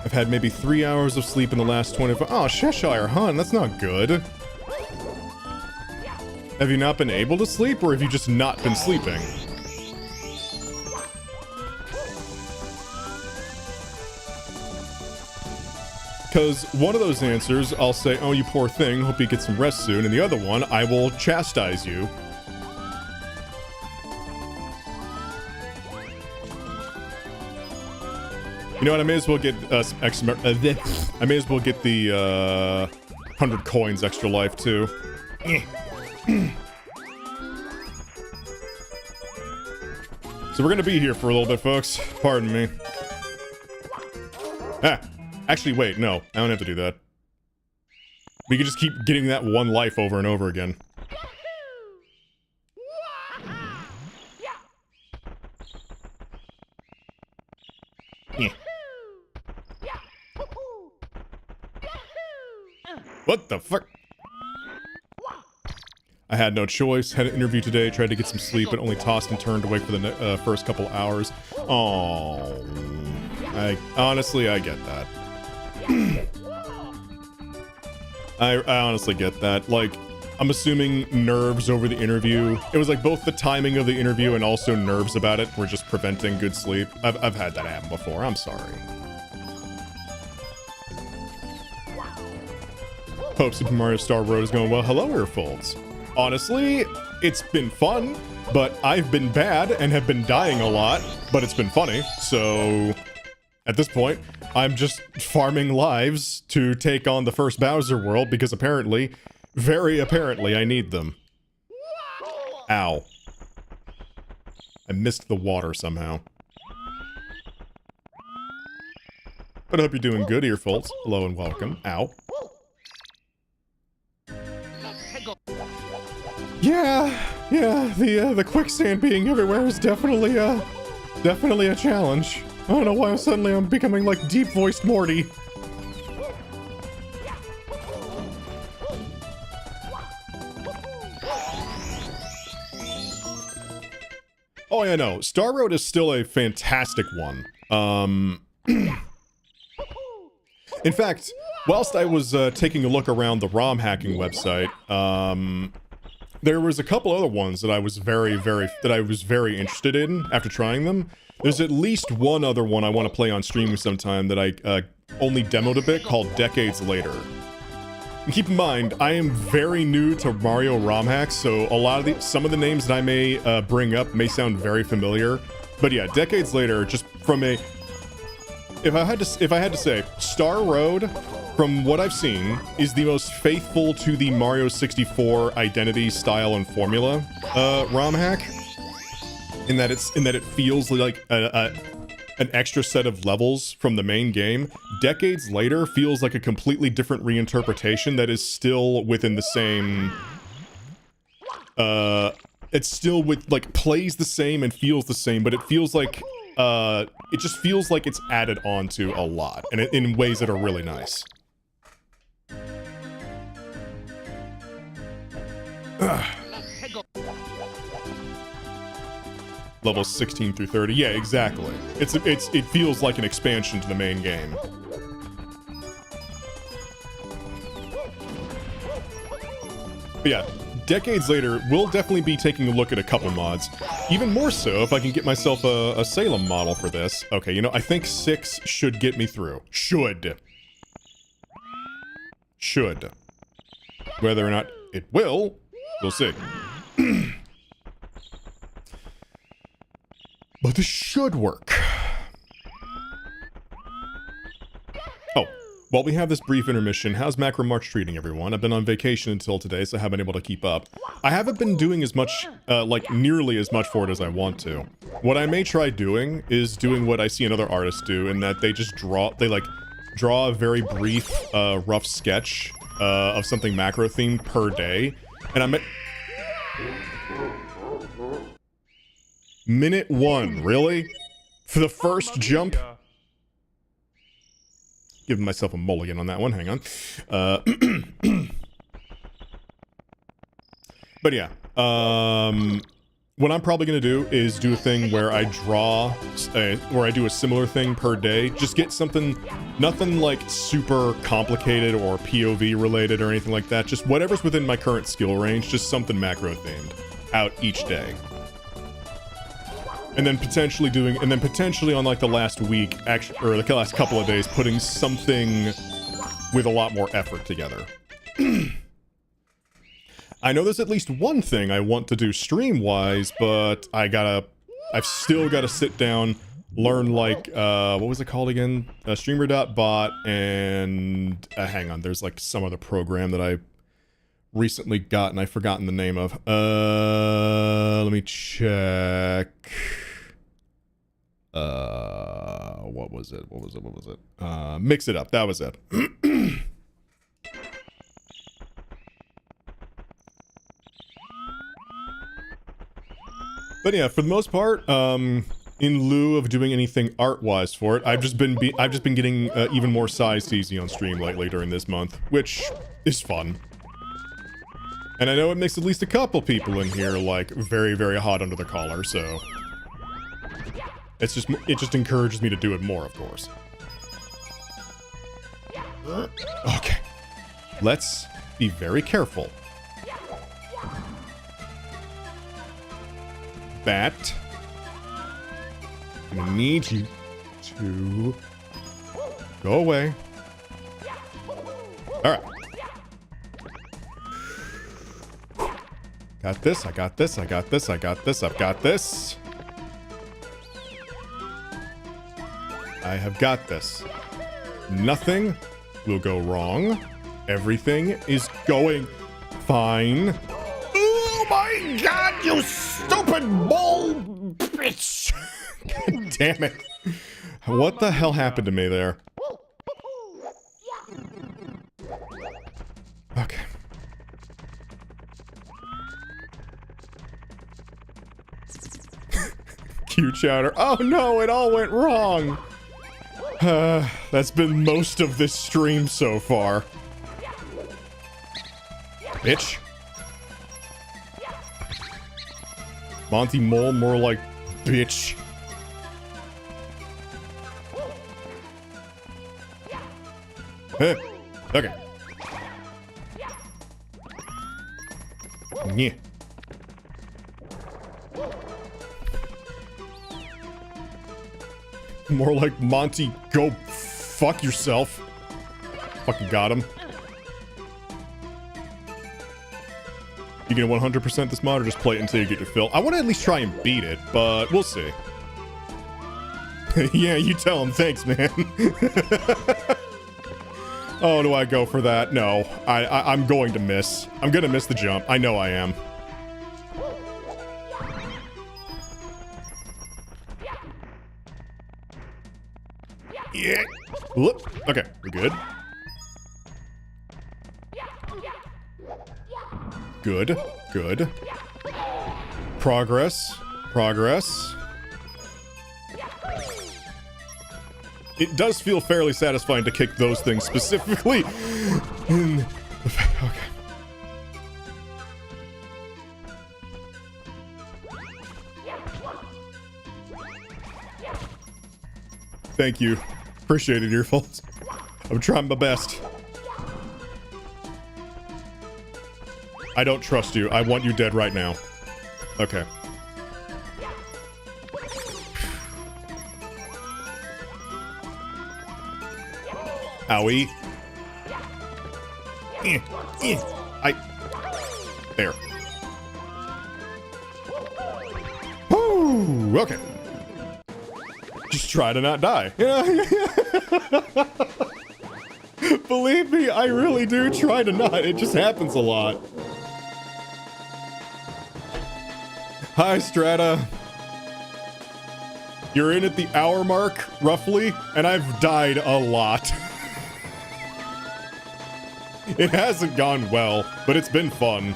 I've had maybe 3 hours of sleep in the last 24. Oh, Cheshire, hun, that's not good. Have you not been able to sleep, or have you just not been sleeping? Because one of those answers, I'll say, oh, you poor thing, hope you get some rest soon, and the other one, I will chastise you. You know what? I may as well get some extra. I may as well get the 100 coins extra life too. So we're gonna be here for a little bit, folks. Pardon me. Ah, actually, wait. No, I don't have to do that. We can just keep getting that one life over and over again. Yeah. What the fuck? I had no choice. Had an interview today. Tried to get some sleep, but only tossed and turned away for the first couple hours. Oh, honestly, I get that. I honestly get that. Like, I'm assuming nerves over the interview. It was like both the timing of the interview and also nerves about it were just preventing good sleep. I've had that happen before. I'm sorry. Hope Super Mario Star Road is going well. Hello, Earfolds. Honestly, it's been fun, but I've been bad and have been dying a lot, but it's been funny. So at this point, I'm just farming lives to take on the first Bowser world because apparently, very apparently, I need them. Ow. I missed the water somehow. But I hope you're doing good, Earfolds. Hello and welcome. Ow. Yeah, the quicksand being everywhere is definitely a challenge. I don't know why suddenly I'm becoming like deep-voiced Morty. Oh yeah, no, Star Road is still a fantastic one. In fact, whilst I was taking a look around the ROM hacking website, there was a couple other ones that I was very interested in after trying them. There's at least one other one I want to play on stream sometime that I only demoed a bit called Decades Later. And keep in mind, I am very new to Mario ROM hacks, so some of the names that I may bring up may sound very familiar. But yeah, Decades Later, just from a... If I had to say, Star Road, from what I've seen, is the most faithful to the Mario 64 identity, style, and formula ROM hack. In that it feels like an extra set of levels from the main game. Decades Later feels like a completely different reinterpretation that is still within the same... it's still plays the same and feels the same, but it feels like... it just feels like it's added on to a lot, and in ways that are really nice. Levels 16 through 30. Yeah, exactly. It feels like an expansion to the main game. But yeah, decades later, we'll definitely be taking a look at a couple mods. Even more so if I can get myself a Salem model for this. Okay, you know, I think 6 should get me through. Should. Whether or not it will, we'll see. But this should work. Oh, while we have this brief intermission, how's Macro March treating everyone? I've been on vacation until today, so I haven't been able to keep up. I haven't been doing as much, like nearly as much for it as I want to. What I may try doing is doing what I see another artists do, in that they just draw a very brief, rough sketch of something macro themed per day. And I'm at minute 1, really? For the first jump? Giving myself a mulligan on that one, hang on. But yeah, what I'm probably gonna do is do a thing where I where I do a similar thing per day. Just get something, nothing like super complicated or POV related or anything like that. Just whatever's within my current skill range, just something macro themed out each day. And then potentially on like the last week, actually, or the last couple of days, putting something with a lot more effort together. I know there's at least one thing I want to do stream-wise, but I've still gotta sit down, learn like, what was it called again? Streamer.bot, and, hang on, there's like some other program that I recently got and I've forgotten the name of. Let me check. What was it? Mix It Up, that was it. But yeah, for the most part, in lieu of doing anything art-wise for it, I've just been getting even more size easy on stream lately during this month, which is fun. And I know it makes at least a couple people in here, like, very, very hot under the collar, so... it just encourages me to do it more, of course. Okay. Let's be very careful. Bat. I'm gonna need you to go away. Alright. Got this, I got this, I got this, I got this, I've got this. I have got this. Nothing will go wrong. Everything is going fine. Oh my god, you stupid bull bitch! God damn it. What the hell happened to me there? Okay. Q chowder. Oh no, it all went wrong. That's been most of this stream so far. Bitch. Monty Mole, more like bitch. Huh. Okay. Yeah. More like Monty, go fuck yourself. Fucking got him. You gonna 100% this mod or just play it until you get your fill? I want to at least try and beat it, but we'll see. Yeah, you tell him. Thanks, man. Oh, do I go for that? No. I'm going to miss. I'm gonna miss the jump. I know I am. Yeah. Whoop. Okay, we're good. Good. Good. Progress. Progress. It does feel fairly satisfying to kick those things specifically in the okay. Thank you. Appreciate it, Earfalls. I'm trying my best. I don't trust you. I want you dead right now. Okay. Owie. There. Woo! Okay. Just try to not die. Believe me, I really do try to not. It just happens a lot. Hi, Strata. You're in at the hour mark, roughly, and I've died a lot. It hasn't gone well, but it's been fun.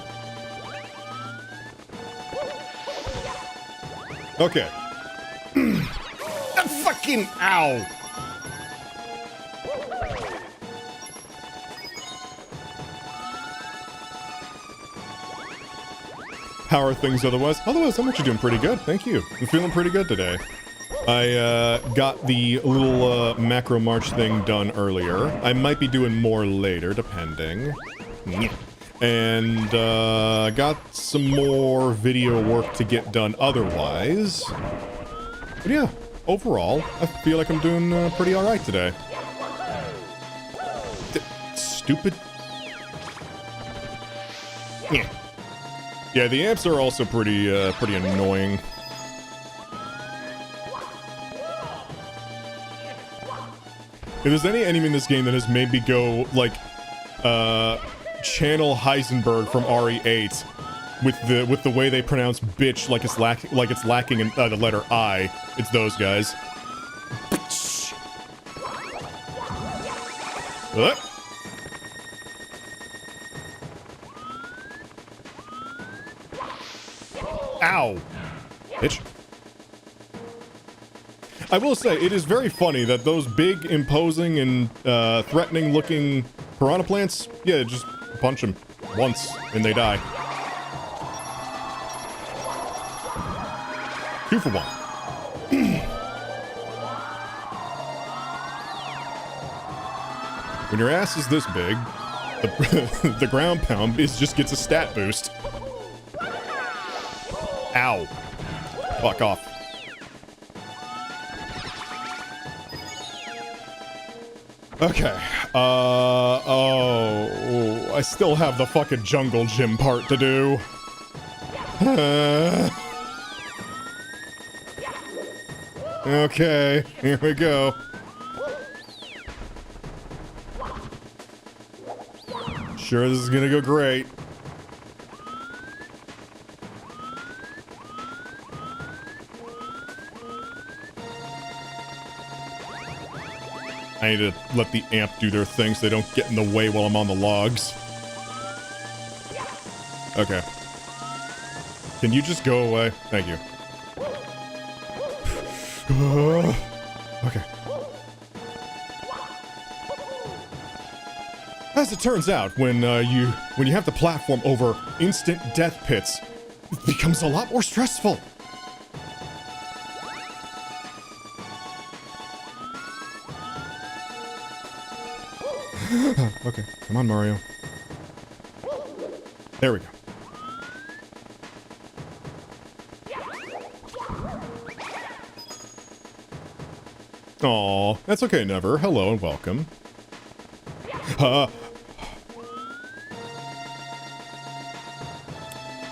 Okay. Fucking ow! How are things otherwise? Otherwise, I'm actually doing pretty good. Thank you. I'm feeling pretty good today. I got the little macro march thing done earlier. I might be doing more later, depending. And got some more video work to get done otherwise. But yeah, overall, I feel like I'm doing pretty alright today. Stupid. Yeah, the amps are also pretty annoying. If there's any enemy in this game that has made me go, like, channel Heisenberg from RE8 with the way they pronounce bitch like it's lacking in the letter I, it's those guys. Ow! Bitch. I will say, it is very funny that those big, imposing, and threatening-looking piranha plants, yeah, just punch them once, and they die. 2 for 1. When your ass is this big, the ground pound just gets a stat boost. Ow. Fuck off. Okay. Oh, I still have the fucking jungle gym part to do. Okay, here we go. Sure, this is gonna go great. I need to let the amp do their thing so they don't get in the way while I'm on the logs. Okay. Can you just go away? Thank you. Okay. As it turns out, when you have to platform over instant death pits, it becomes a lot more stressful. Okay, come on, Mario. There we go. Aw, that's okay, Never. Hello and welcome.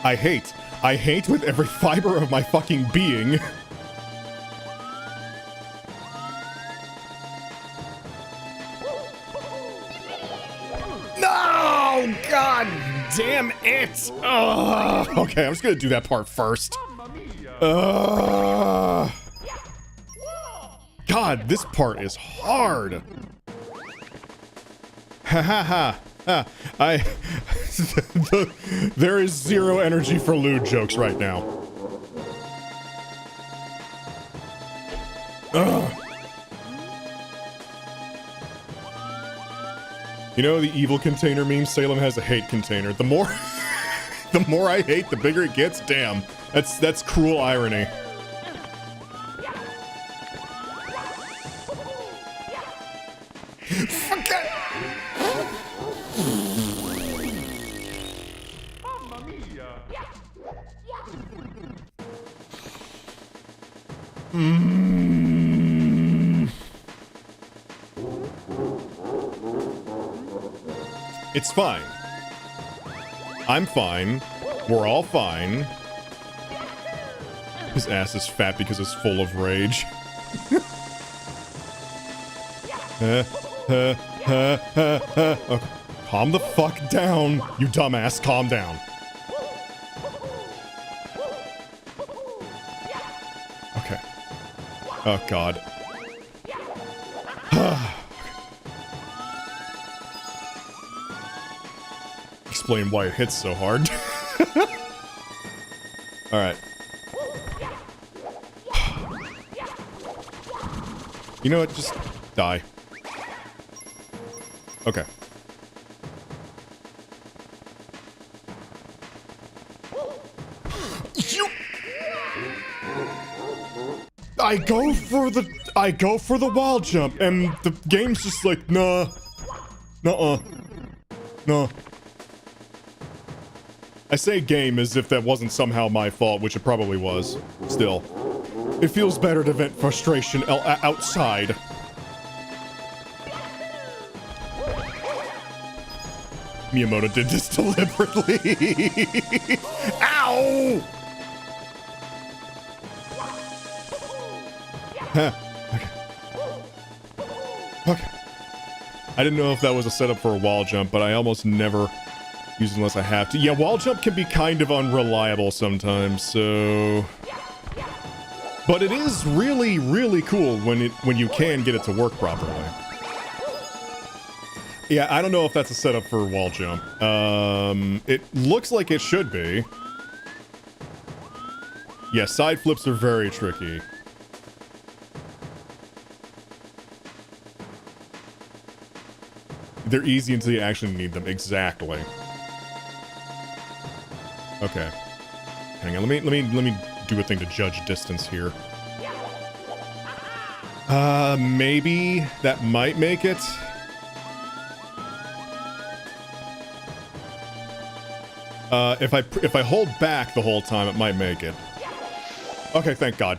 I hate with every fiber of my fucking being. No! God damn it! Okay, I'm just gonna do that part first. God, this part is hard. Ha ha ha. There is zero energy for lewd jokes right now. Ugh. You know the evil container meme? Salem has a hate container. The more I hate, the bigger it gets. Damn, that's cruel irony. It's fine. I'm fine. We're all fine. His ass is fat because it's full of rage. Okay. Calm the fuck down, you dumbass. Calm down. Okay. Oh, God. Explain why it hits so hard. Alright. You know what? Just die. Okay. I go for the wall jump, and the game's just like, nah. Nuh-uh. No. I say game as if that wasn't somehow my fault, which it probably was. Still. It feels better to vent frustration outside. Miyamoto did this deliberately. Ow! Huh. Okay. Okay. I didn't know if that was a setup for a wall jump, but I almost never use it unless I have to. Yeah, wall jump can be kind of unreliable sometimes, so... But it is really, really cool when you can get it to work properly. Yeah, I don't know if that's a setup for a wall jump. It looks like it should be. Yeah, side flips are very tricky. They're easy until you actually need them. Exactly. Okay. Hang on, let me do a thing to judge distance here. Maybe that might make it. If I hold back the whole time, it might make it. Okay, thank God.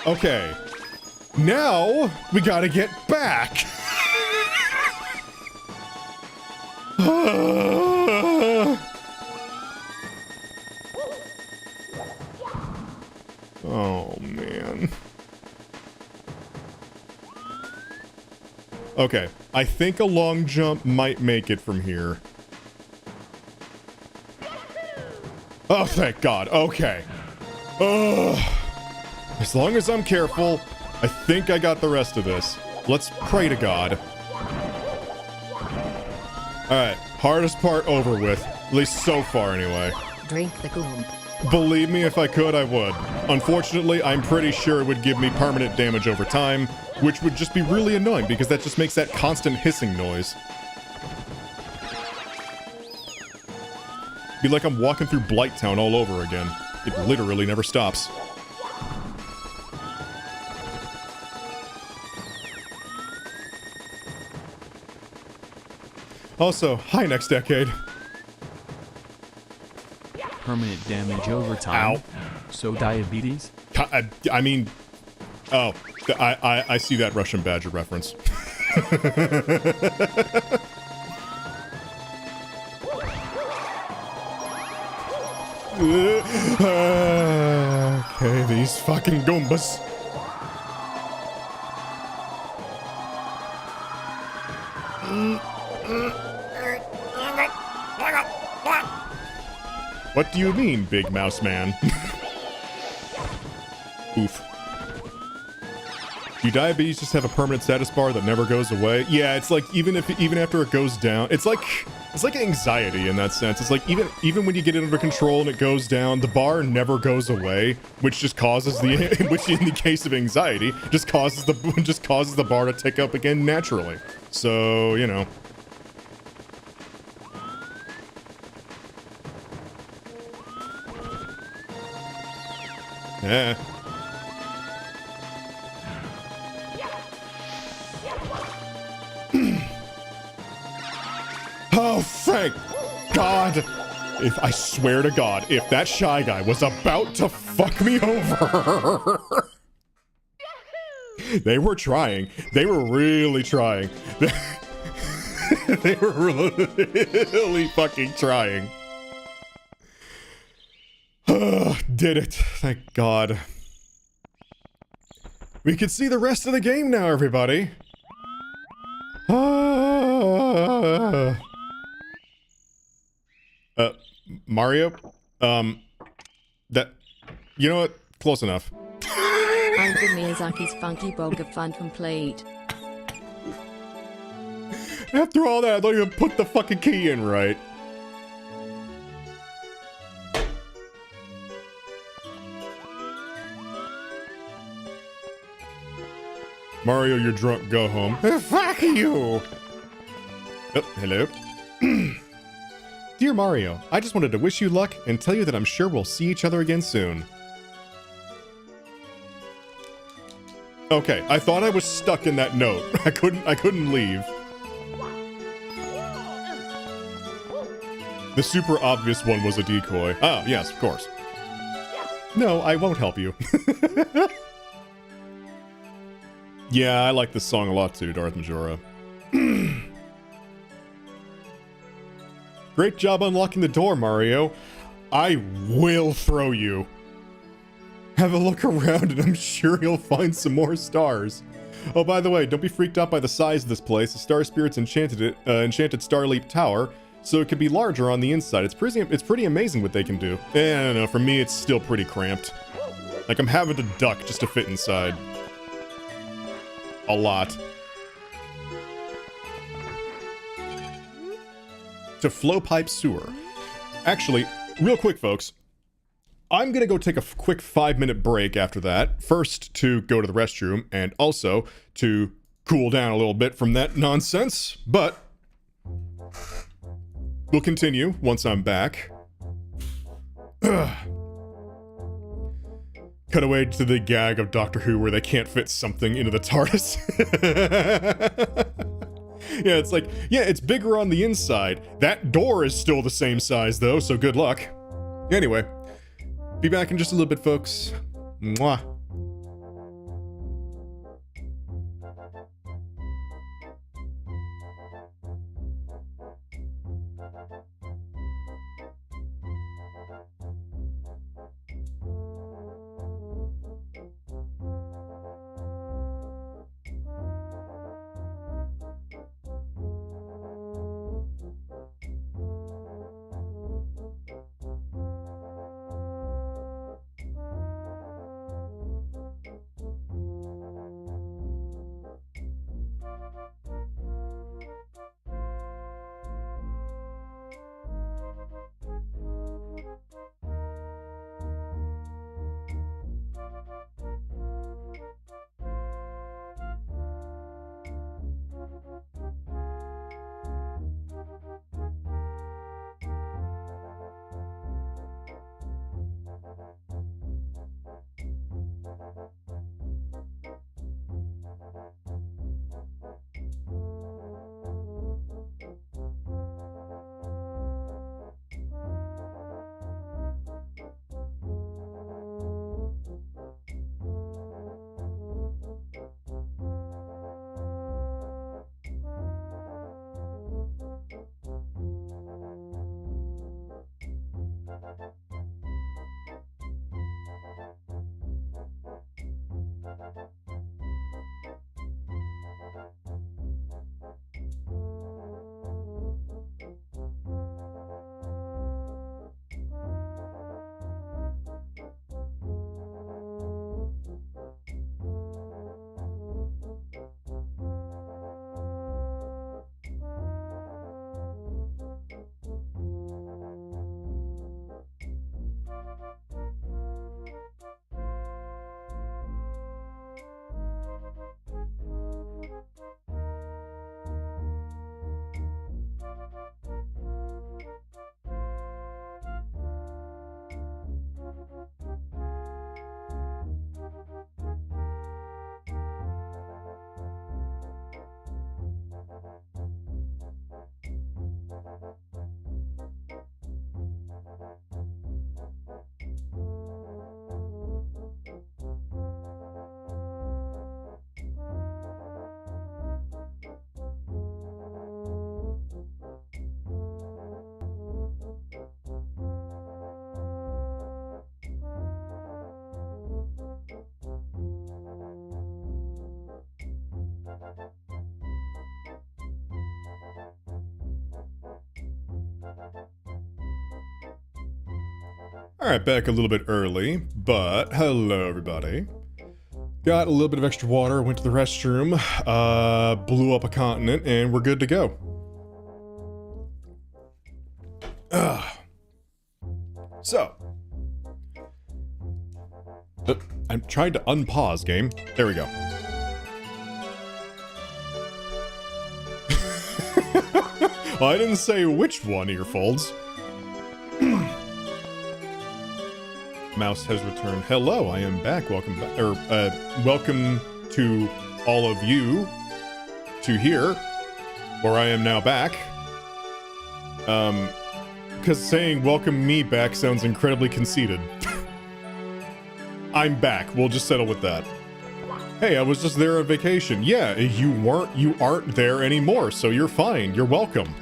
Okay. Now, we gotta get back. Oh, man. Okay, I think a long jump might make it from here. Oh, thank God. Okay. As long as I'm careful, I think I got the rest of this. Let's pray to God. Alright, hardest part over with. At least so far, anyway. Drink the goop. Believe me, if I could, I would. Unfortunately, I'm pretty sure it would give me permanent damage over time, which would just be really annoying because that just makes that constant hissing noise. Be like I'm walking through Blighttown all over again. It literally never stops. Also, hi next decade. Permanent damage over time. Ow. So diabetes? I mean... Oh, I see that Russian Badger reference. Okay, these fucking Goombas. What do you mean, Big Mouse Man? Oof. Do diabetes just have a permanent status bar that never goes away? Yeah, it's like even after it goes down, it's like anxiety in that sense. It's like even when you get it under control and it goes down, the bar never goes away, which just causes which in the case of anxiety just causes the bar to tick up again naturally. So, you know. Yeah. Oh, thank God! If I swear to God, if that Shy Guy was about to fuck me over. They were trying. They were really trying. They were really fucking trying. Did it. Thank God. We can see the rest of the game now, everybody. Mario? That... You know what? Close enough. Uncle Miyazaki's Funky Burger Fun Complete. After all that, I don't even put the fucking key in right. Mario, you're drunk. Go home. Fuck you! Oh, hello. Dear Mario, I just wanted to wish you luck and tell you that I'm sure we'll see each other again soon. Okay, I thought I was stuck in that note. I couldn't leave. The super obvious one was a decoy. Ah, yes, of course. No, I won't help you. Yeah, I like this song a lot too, Darth Majora. Great job unlocking the door, Mario. I will throw you. Have a look around and I'm sure you'll find some more stars. Oh, by the way, don't be freaked out by the size of this place. The Star Spirits enchanted it, enchanted Starleap Tower, so it could be larger on the inside. It's pretty amazing what they can do. I don't know, for me it's still pretty cramped. Like I'm having to duck just to fit inside. A lot. To Flowpipe Sewer. Actually, real quick, folks. I'm gonna go take a quick 5-minute break after that. First, to go to the restroom, and also to cool down a little bit from that nonsense. But we'll continue once I'm back. Ugh. Cut away to the gag of Doctor Who where they can't fit something into the TARDIS. Yeah, it's like, yeah, it's bigger on the inside. That door is still the same size though, so good luck. Anyway, be back in just a little bit, folks. Mwah. Alright, back a little bit early, but hello everybody. Got a little bit of extra water, went to the restroom, blew up a continent, and we're good to go. So. I'm trying to unpause, game. There we go. Well, I didn't say which one, Earfolds. Mouse has returned. Hello, I am back. Welcome back, or welcome to all of you to here, where I am now back. Because saying welcome me back sounds incredibly conceited. I'm back. We'll just settle with that. Hey, I was just there on vacation. Yeah, you aren't there anymore, so you're fine. You're welcome.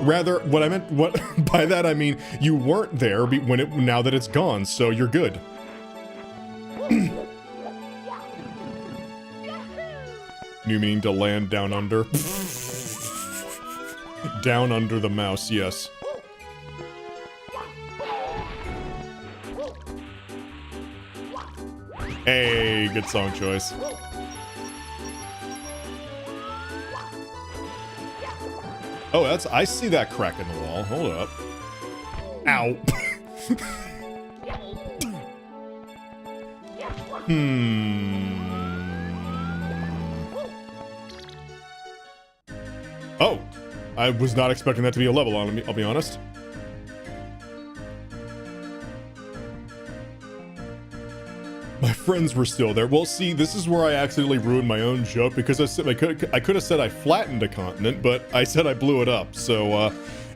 Rather, what by that I mean, you weren't there now that it's gone, so you're good. You mean to land down under? Down under the mouse, yes. Hey, good song choice. Oh, I see that crack in the wall. Hold up. Ow. Oh, I was not expecting that to be a level on me, I'll be honest. My friends were still there. Well, see, this is where I accidentally ruined my own joke because I could have said I flattened a continent, but I said I blew it up. So,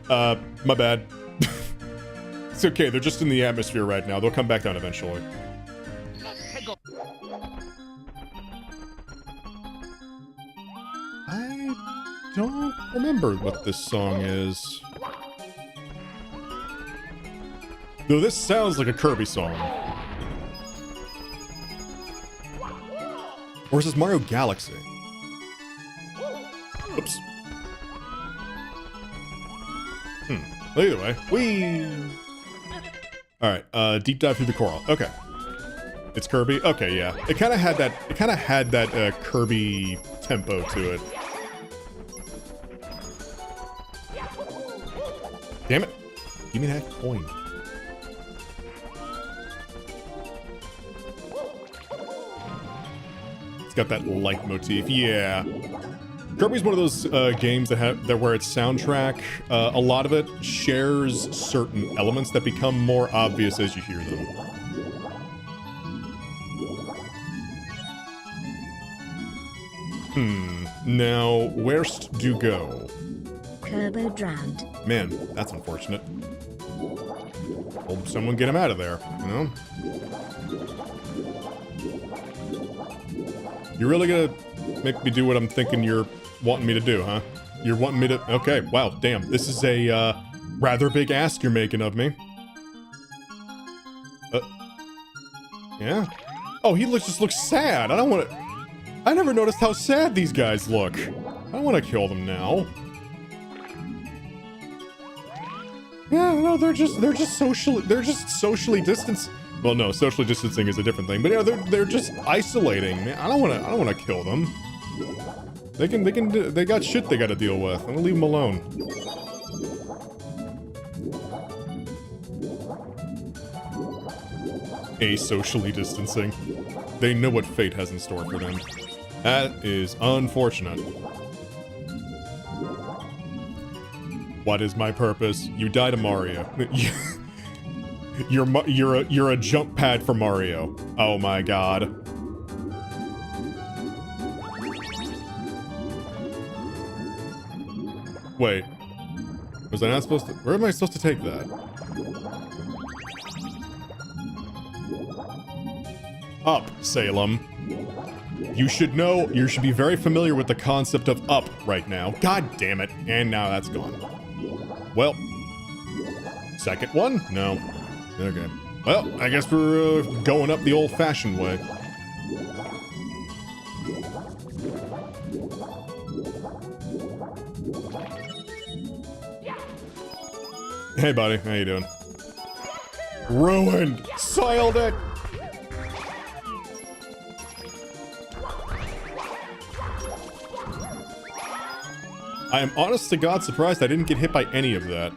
my bad. It's okay. They're just in the atmosphere right now. They'll come back down eventually. I don't remember what this song is. Though this sounds like a Kirby song. Or is this Mario Galaxy? Oops. Well, either way, whee! Alright, deep dive through the coral. Okay. It's Kirby? Okay, yeah. It kinda had that Kirby tempo to it. Damn it. Give me that coin. Got that leitmotif, yeah. Kirby's one of those games that where its soundtrack, a lot of it shares certain elements that become more obvious as you hear them. Now, where'st do go? Kerbo drowned. Man, that's unfortunate. Hope someone get him out of there, you know? You're really gonna make me do what I'm thinking you're wanting me to do, huh? You're wanting me to... Okay, wow, damn. This is a, rather big ask you're making of me. Yeah? Oh, he just looks sad. I don't want to... I never noticed how sad these guys look. I don't want to kill them now. Yeah, no, they're just socially distanced. Well, no, socially distancing is a different thing. But yeah, they're just isolating. Man, I don't want to kill them. They got shit they got to deal with. I'm gonna leave them alone. Asocially distancing. They know what fate has in store for them. That is unfortunate. What is my purpose? You die to Mario. You're a jump pad for Mario. Oh my god. Wait. Was I not supposed to... Where am I supposed to take that? Up, Salem. You should know, you should be very familiar with the concept of up right now. God damn it. And now that's gone. Well. Second one? No. Okay. Well, I guess we're going up the old-fashioned way. Hey, buddy. How you doing? Ruined. Soiled it. I am honest to God surprised I didn't get hit by any of that.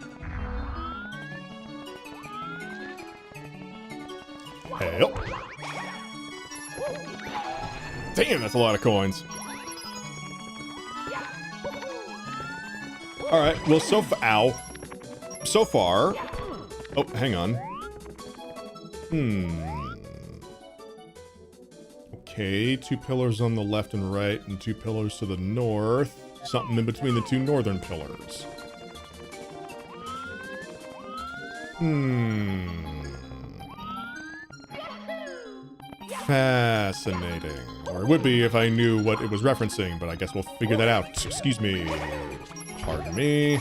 Help. Damn, that's a lot of coins. Alright, well, so far... Oh, hang on. Okay, 2 pillars on the left and right, and 2 pillars to the north. Something in between the 2 northern pillars. Fascinating. Or it would be if I knew what it was referencing, but I guess we'll figure that out. Excuse me. Pardon me.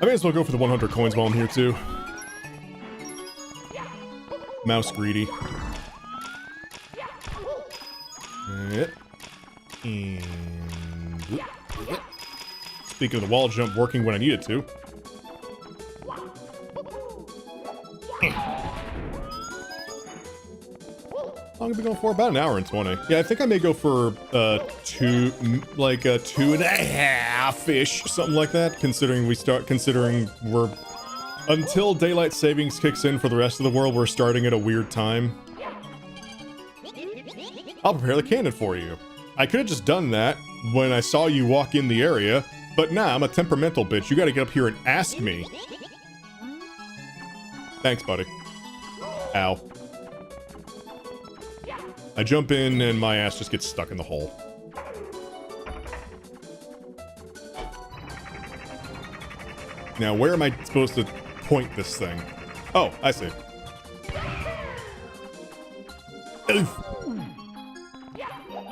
I may as well go for the 100 coins while I'm here, too. Mouse greedy. And... Speaking of the wall jump working when I need it to. How long have we been going for? About an hour and 20. Yeah, I think I may go for 2.5-ish, something like that. Considering we're until daylight savings kicks in for the rest of the world, we're starting at a weird time. I'll prepare the cannon for you. I could have just done that when I saw you walk in the area, but nah, I'm a temperamental bitch. You gotta get up here and ask me. Thanks, buddy. Ow. I jump in and my ass just gets stuck in the hole. Now, where am I supposed to point this thing? Oh, I see.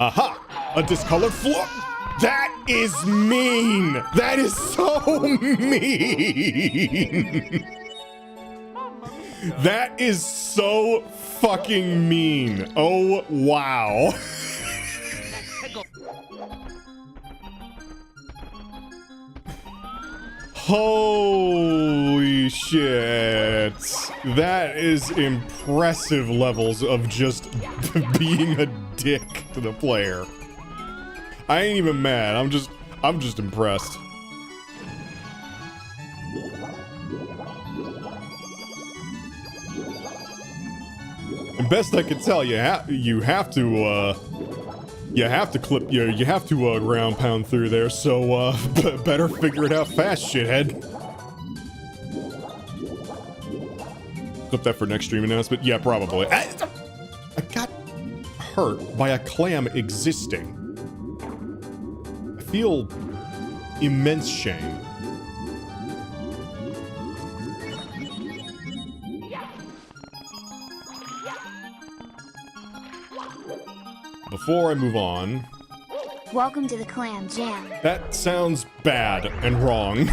Aha! A discolored floor! That is mean! That is so mean! That is so fucking mean. Oh, wow. Holy shit. That is impressive levels of just being a dick to the player. I ain't even mad. I'm just impressed. And best I can tell, you have to ground pound through there. So better figure it out fast, shithead. Clip that for next stream announcement. Yeah, probably. I got hurt by a clam existing. I feel immense shame. Before I move on... Welcome to the Clam Jam. That sounds bad and wrong.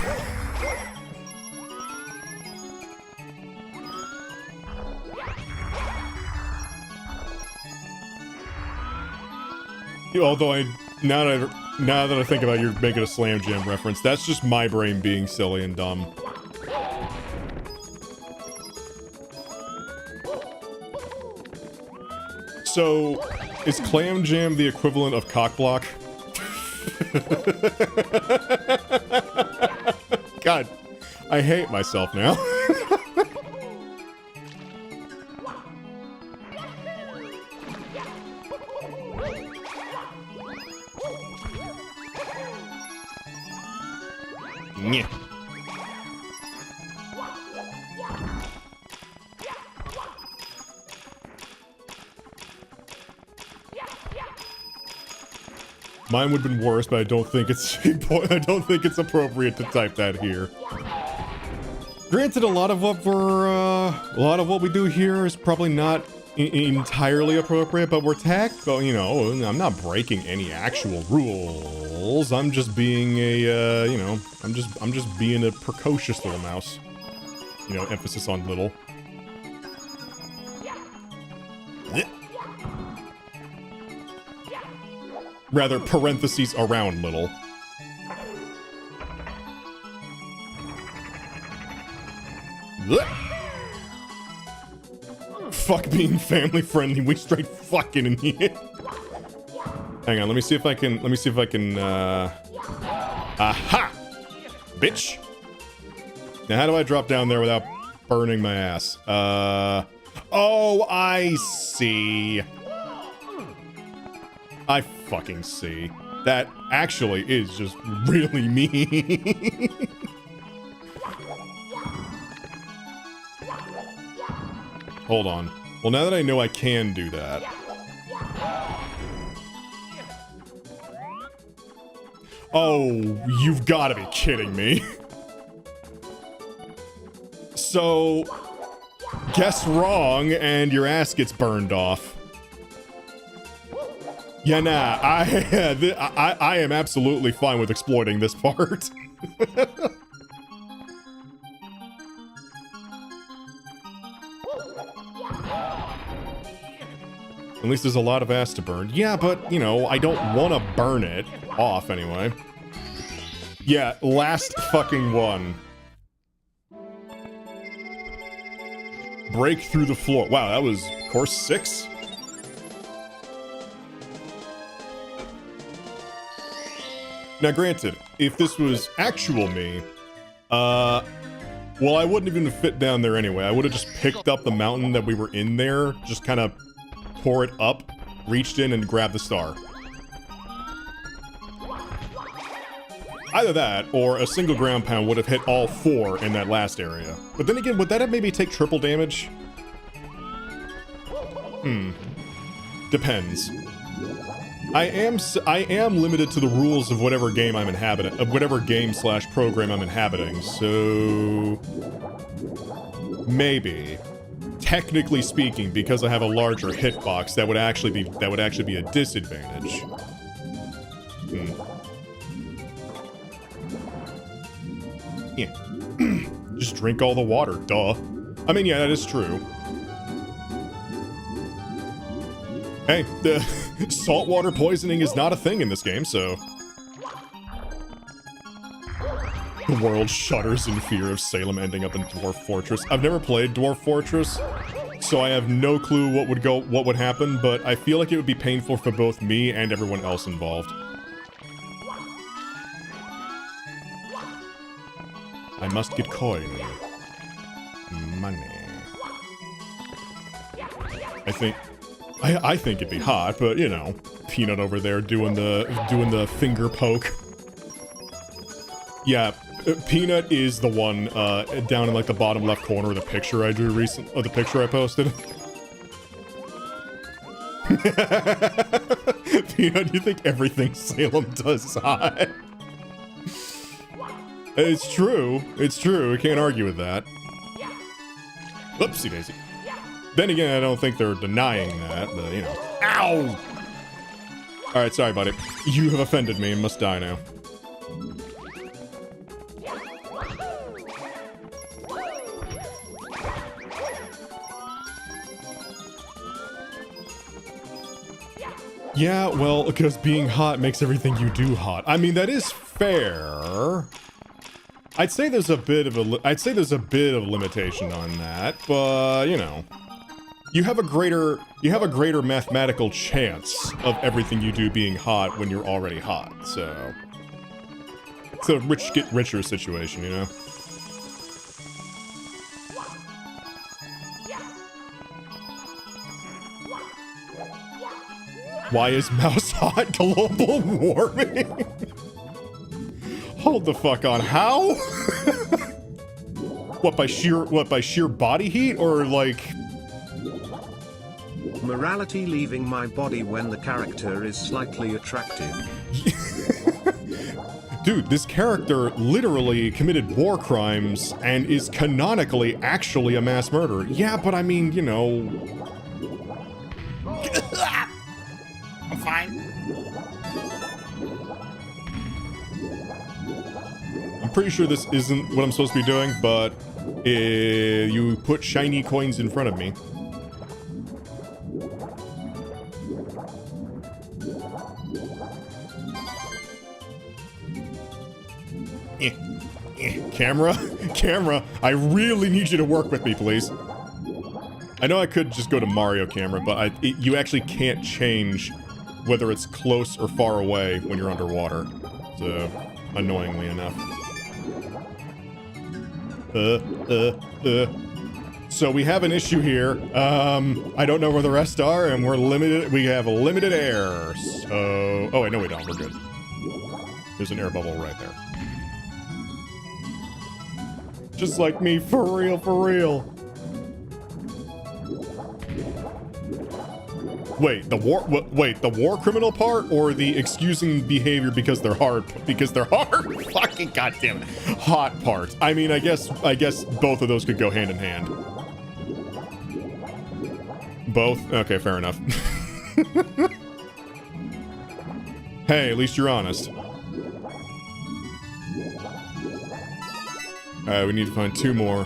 Although now that I think about it, you're making a Slam Jam reference. That's just my brain being silly and dumb. So, is Clam Jam the equivalent of cock block? God, I hate myself now. Yeah. Mine would have been worse, but I don't think it's appropriate to type that here. Granted, a lot of what we do here is probably not entirely appropriate, but we're you know, I'm not breaking any actual rules. I'm just being a, you know, I'm just being a precocious little mouse. You know, emphasis on little. Rather, parentheses around little. Blech. Fuck being family friendly. We straight fucking in here. Hang on, let me see if I can, aha! Bitch! Now how do I drop down there without burning my ass? Oh, I see. I fucking see. That actually is just really mean. Hold on. Well, now that I know I can do that. Oh, you've got to be kidding me. So, guess wrong and your ass gets burned off. Yeah, nah, I am absolutely fine with exploiting this part. At least there's a lot of ass to burn. Yeah, but, you know, I don't want to burn it off anyway. Yeah, last fucking one. Break through the floor. Wow, that was course 6? Now, granted, if this was actual me, well, I wouldn't even fit down there anyway. I would have just picked up the mountain that we were in there, just kind of tore it up, reached in, and grabbed the star. Either that, or a single ground pound would have hit all 4 in that last area. But then again, would that have maybe take triple damage? Depends. I am limited to the rules of whatever game I'm inhabiting, of whatever game/program I'm inhabiting, so maybe, technically speaking, because I have a larger hitbox, that would actually be a disadvantage. Yeah. Just drink all the water, duh. I mean, yeah, that is true. Hey, the saltwater poisoning is not a thing in this game, so... The world shudders in fear of Salem ending up in Dwarf Fortress. I've never played Dwarf Fortress, so I have no clue what would happen, but I feel like it would be painful for both me and everyone else involved. I must get coin. Money. I think it'd be hot, but you know, Peanut over there doing the finger poke. Yeah, Peanut is the one down in like the bottom left corner of the picture I drew recently, the picture I posted. Peanut, you think everything Salem does is hot? It's true. It's true. I can't argue with that. Oopsie daisy. Then again, I don't think they're denying that, but, you know. Ow! Alright, sorry, buddy. You have offended me and must die now. Yeah, well, because being hot makes everything you do hot. I mean, that is fair. I'd say there's a bit of limitation on that, but, you know. You have a greater mathematical chance of everything you do being hot when you're already hot, so it's a rich get richer situation, you know. Why is mouse hot? Global warming? Hold the fuck on. How? What, by sheer body heat or like morality leaving my body when the character is slightly attractive? Dude, this character literally committed war crimes and is canonically actually a mass murderer. Yeah, but I mean, you know... I'm fine. I'm pretty sure this isn't what I'm supposed to be doing, but you put shiny coins in front of me. Camera? camera, I really need you to work with me, please. I know I could just go to Mario camera, but you actually can't change whether it's close or far away when you're underwater. So, annoyingly enough. So we have an issue here. I don't know where the rest are, and we're limited. We have limited air. So, oh wait, no, we don't. We're good. There's an air bubble right there. Just like me, for real, for real. Wait, the war criminal part, or the excusing behavior because they're hard? Because they're hard. Fucking goddamn it, hot part. I mean, I guess both of those could go hand in hand. Both? Okay, fair enough. Hey, at least you're honest. Alright, we need to find 2 more.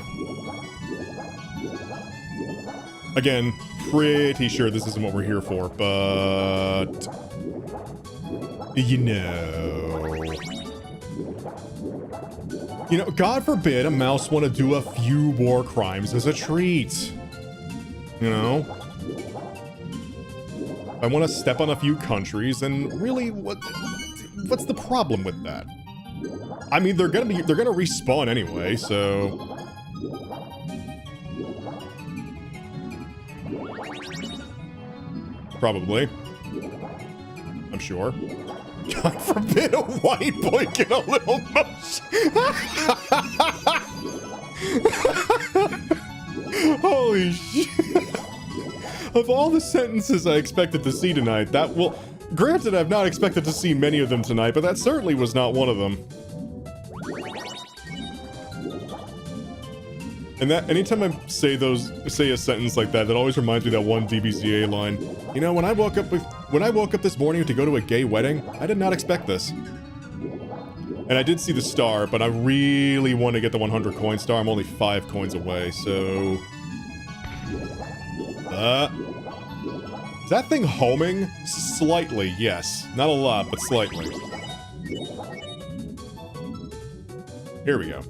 Again, pretty sure this isn't what we're here for, but... You know, God forbid a mouse want to do a few war crimes as a treat. You know? I want to step on a few countries, and really, what's the problem with that? I mean, they're gonna respawn anyway, so... Probably. I'm sure. God forbid a white boy get a little motion. Holy shit. Of all the sentences I expected to see tonight, that will... Granted, I've not expected to see many of them tonight, but that certainly was not one of them. And that, anytime I say a sentence like that, that always reminds me of that one DBZA line. You know, when I woke up this morning to go to a gay wedding, I did not expect this. And I did see the star, but I really want to get the 100 coin star. I'm only 5 coins away, so... Is that thing homing? Slightly, yes. Not a lot, but slightly. Here we go.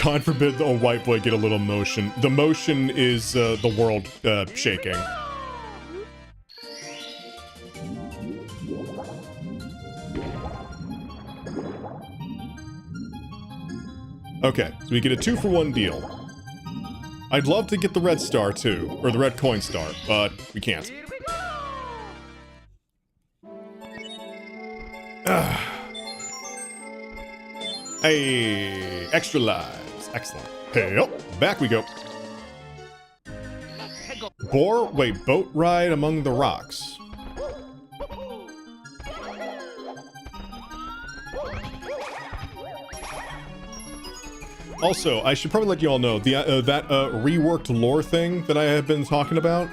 God forbid a white boy get a little motion. The motion is the world shaking. Okay, so we get a 2-for-1 deal. I'd love to get the red star too, or the red coin star, but we can't. Hey, extra lives. Excellent. Hey, oh, back we go. Boat ride among the rocks. Also, I should probably let you all know, that reworked lore thing that I have been talking about,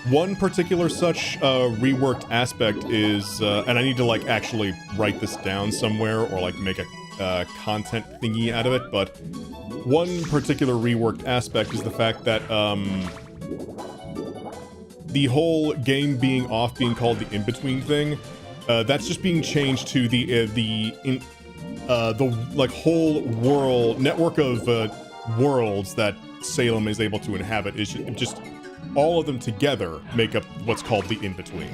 one particular such reworked aspect is, and I need to like actually write this down somewhere or like make a content thingy out of it, but one particular reworked aspect is the fact that the whole game being off being called the in-between thing, that's just being changed to the like whole world network of worlds that Salem is able to inhabit is just all of them together make up what's called the in-between.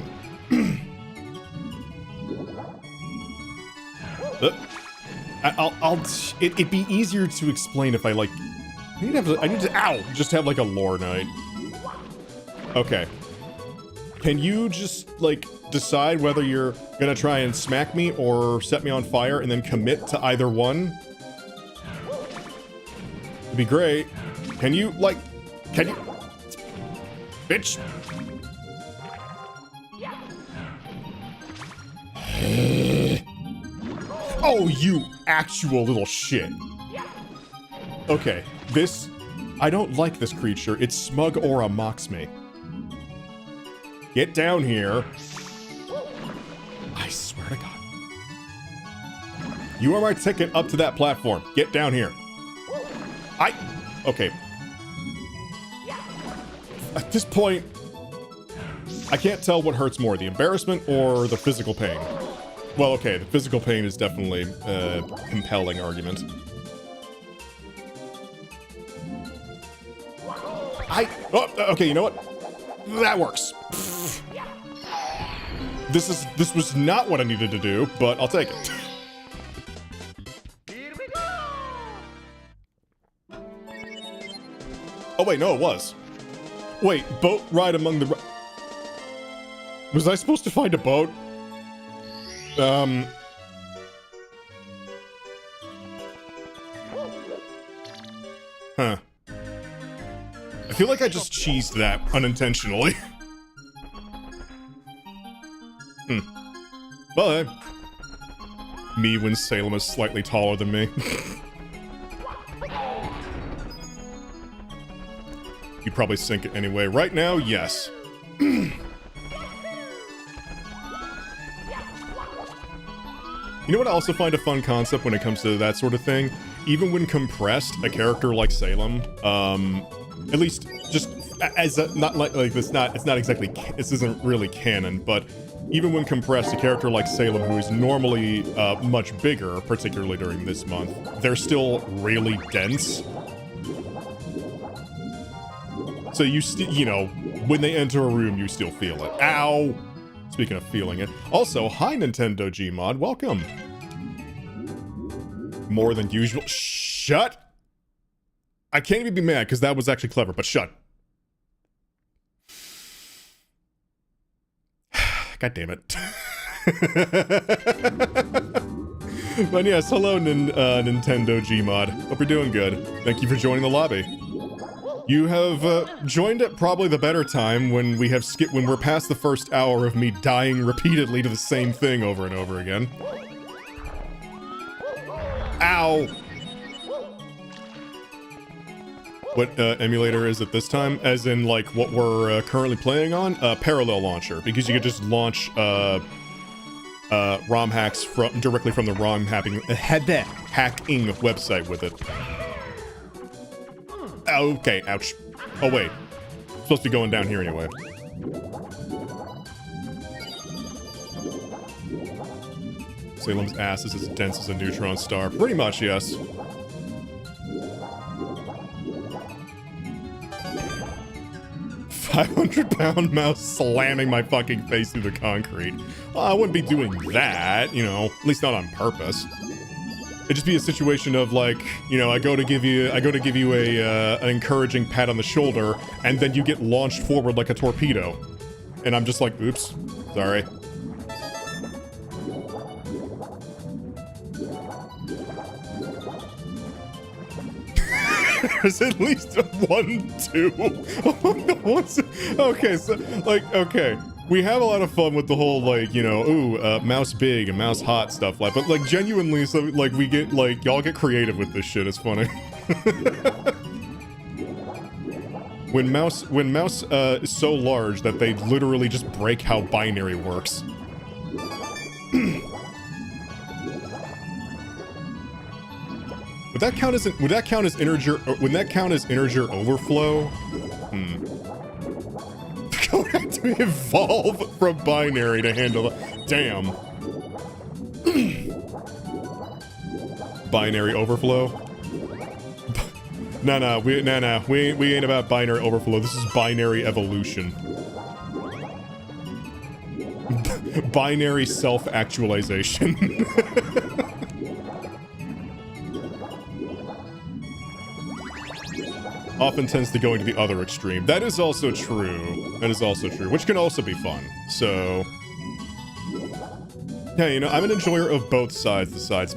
It'd be easier to explain if I like. I need to just have like a lore night. Okay. Can you just like decide whether you're gonna try and smack me or set me on fire and then commit to either one? It'd be great. Can you bitch? Oh, you actual little shit. Okay, I don't like this creature. Its smug aura mocks me. Get down here. I swear to God. You are my ticket up to that platform. Get down here. Okay. At this point, I can't tell what hurts more, the embarrassment or the physical pain. Well, okay, the physical pain is definitely a compelling argument. Oh, okay, you know what? That works. This was not what I needed to do, but I'll take it. Oh wait, no, it was. Wait, boat ride among the... Was I supposed to find a boat? Huh. I feel like I just cheesed that unintentionally. But me when Salem is slightly taller than me. You'd probably sink it anyway. Right now, yes. You know what I also find a fun concept when it comes to that sort of thing? Even when compressed, a character like Salem, at least just as a, not like it's not exactly, this isn't really canon, but even when compressed, a character like Salem, who is normally much bigger, particularly during this month, they're still really dense. So you know, when they enter a room, you still feel it. Ow! Speaking of feeling it. Also, hi Nintendo Gmod, welcome. More than usual. Shut! I can't even be mad, because that was actually clever, but shut. God damn it. But yes, hello Nintendo Gmod. Hope you're doing good. Thank you for joining the lobby. You have joined at probably the better time when we have when we're past the first hour of me dying repeatedly to the same thing over and over again. Ow! What emulator is it this time? As in, like, what we're currently playing on? Parallel Launcher, because you could just launch ROM hacks directly from the ROM hacking website with it. Okay, ouch. Oh wait, supposed to be going down here anyway. Salem's ass is as dense as a neutron star. Pretty much, yes. £500 mouse slamming my fucking face through the concrete. Well, I wouldn't be doing that, you know, at least not on purpose. It'd just be a situation of, like, you know, I go to give you an encouraging pat on the shoulder, and then you get launched forward like a torpedo. And I'm just like, oops, sorry. There's at least 1, 2. Okay, so, like, okay. We have a lot of fun with the whole, like, you know, ooh, mouse big and mouse hot stuff, like, but, like, genuinely, so, like, we get, like, y'all get creative with this shit, it's funny. When mouse is so large that they literally just break how binary works. Would that count as integer overflow? Going to have to evolve from binary to handle it. Damn. Binary overflow? No, we ain't about binary overflow. This is binary evolution. Binary self-actualization. Often tends to go into the other extreme. That is also true. That is also true, which can also be fun. So, yeah, you know, I'm an enjoyer of both sides of the size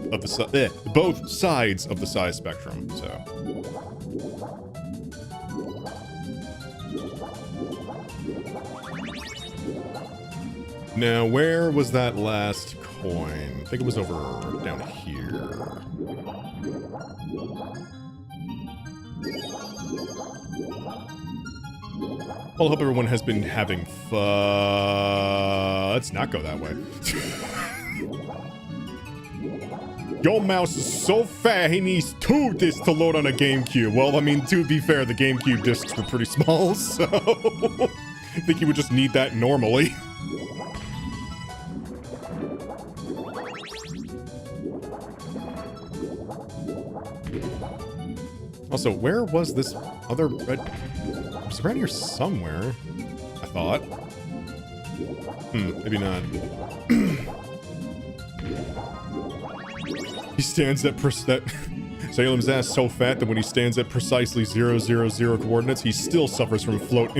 spectrum. So, now where was that last coin? I think it was over down here. Well, I hope everyone has been having fun. Let's not go that way. Your mouse is so fat, he needs 2 discs to load on a GameCube. Well, I mean, to be fair, the GameCube discs were pretty small, so I think you would just need that normally. Also, where was this other red? It was around here somewhere, I thought. Maybe not. He stands at Salem's ass so fat that when he stands at precisely 000 coordinates, he still suffers from float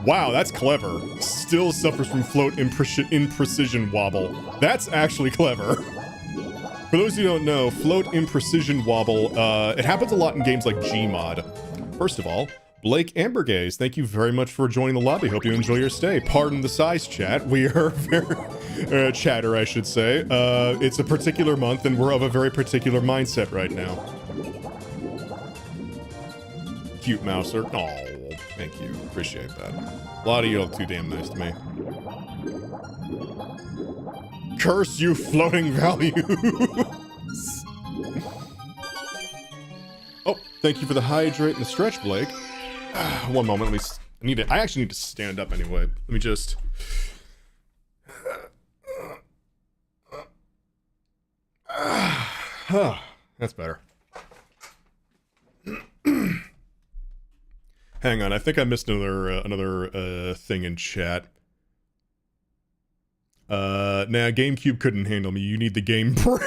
wow, that's clever. Still suffers from float imprecision wobble. That's actually clever. For those who don't know, float imprecision wobble, it happens a lot in games like Gmod. First of all, Blake Ambergaze, thank you very much for joining the lobby. Hope you enjoy your stay. Pardon the size, chat. We are very... chatter, I should say. It's a particular month, and we're of a very particular mindset right now. Cute mouser. Oh, thank you. Appreciate that. A lot of you are too damn nice to me. Curse you, floating values! Oh, thank you for the hydrate and the stretch, Blake. One moment, let me... I actually need to stand up anyway. Let me just... That's better. Hang on, I think I missed another thing in chat. Nah, GameCube couldn't handle me. You need the game brick.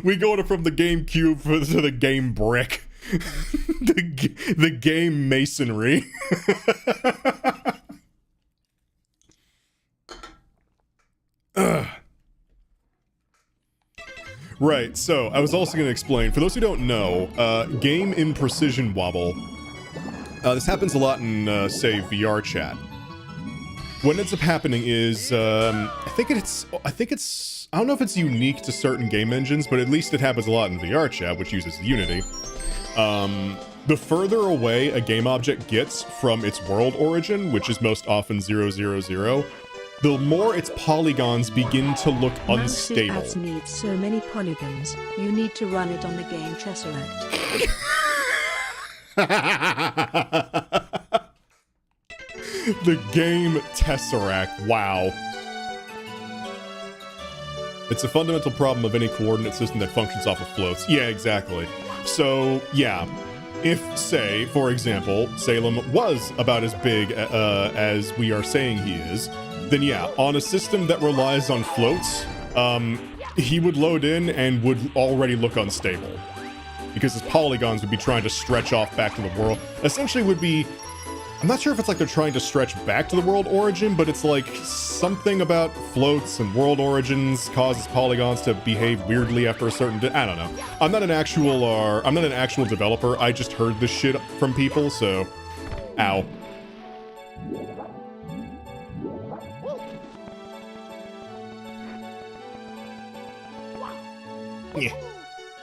We go from the GameCube to the game brick. the game masonry. Right, so I was also going to explain, for those who don't know, game imprecision wobble. This happens a lot in, say, VR chat. What ends up happening is, I don't know if it's unique to certain game engines, but at least it happens a lot in VR chat, which uses Unity. The further away a game object gets from its world origin, which is most often 000, the more its polygons begin to look unstable. Mouse needs so many polygons. You need to run it on the game Tesseract. The game Tesseract. Wow. It's a fundamental problem of any coordinate system that functions off of floats. Yeah, exactly. So, yeah. If, say, for example, Salem was about as big as we are saying he is, then yeah, on a system that relies on floats, he would load in and would already look unstable. Because his polygons would be trying to stretch off back to the world. Essentially would be... I'm not sure if it's like they're trying to stretch back to the world origin, but it's like something about floats and world origins causes polygons to behave weirdly after a certain... I don't know. I'm not an actual developer. I just heard this shit from people, so... Ow. Yeah.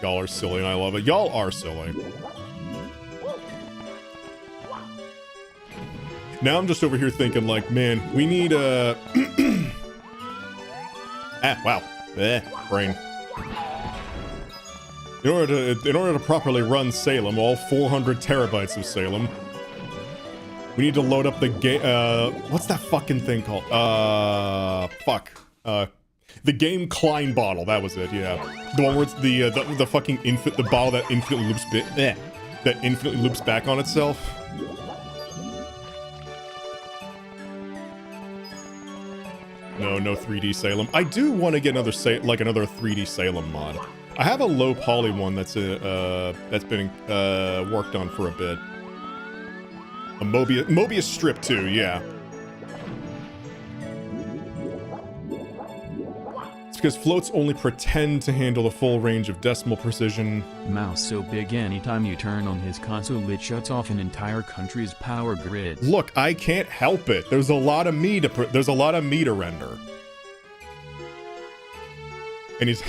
Y'all are silly and I love it. Y'all are silly. Now I'm just over here thinking like, man, we need a... wow. Brain. In order to properly run Salem, all 400 terabytes of Salem, we need to load up the game... what's that fucking thing called? The game Klein bottle, that was it, yeah. The one where it's the fucking the bottle that infinitely loops that infinitely loops back on itself. No 3D Salem. I do want to get another 3D Salem mod. I have a low poly one that's been worked on for a bit. A Mobius strip too, yeah. Because floats only pretend to handle the full range of decimal precision. Mouse so big anytime you turn on his console it shuts off an entire country's power grid. Look, I can't help it. There's a lot of me to render. And he's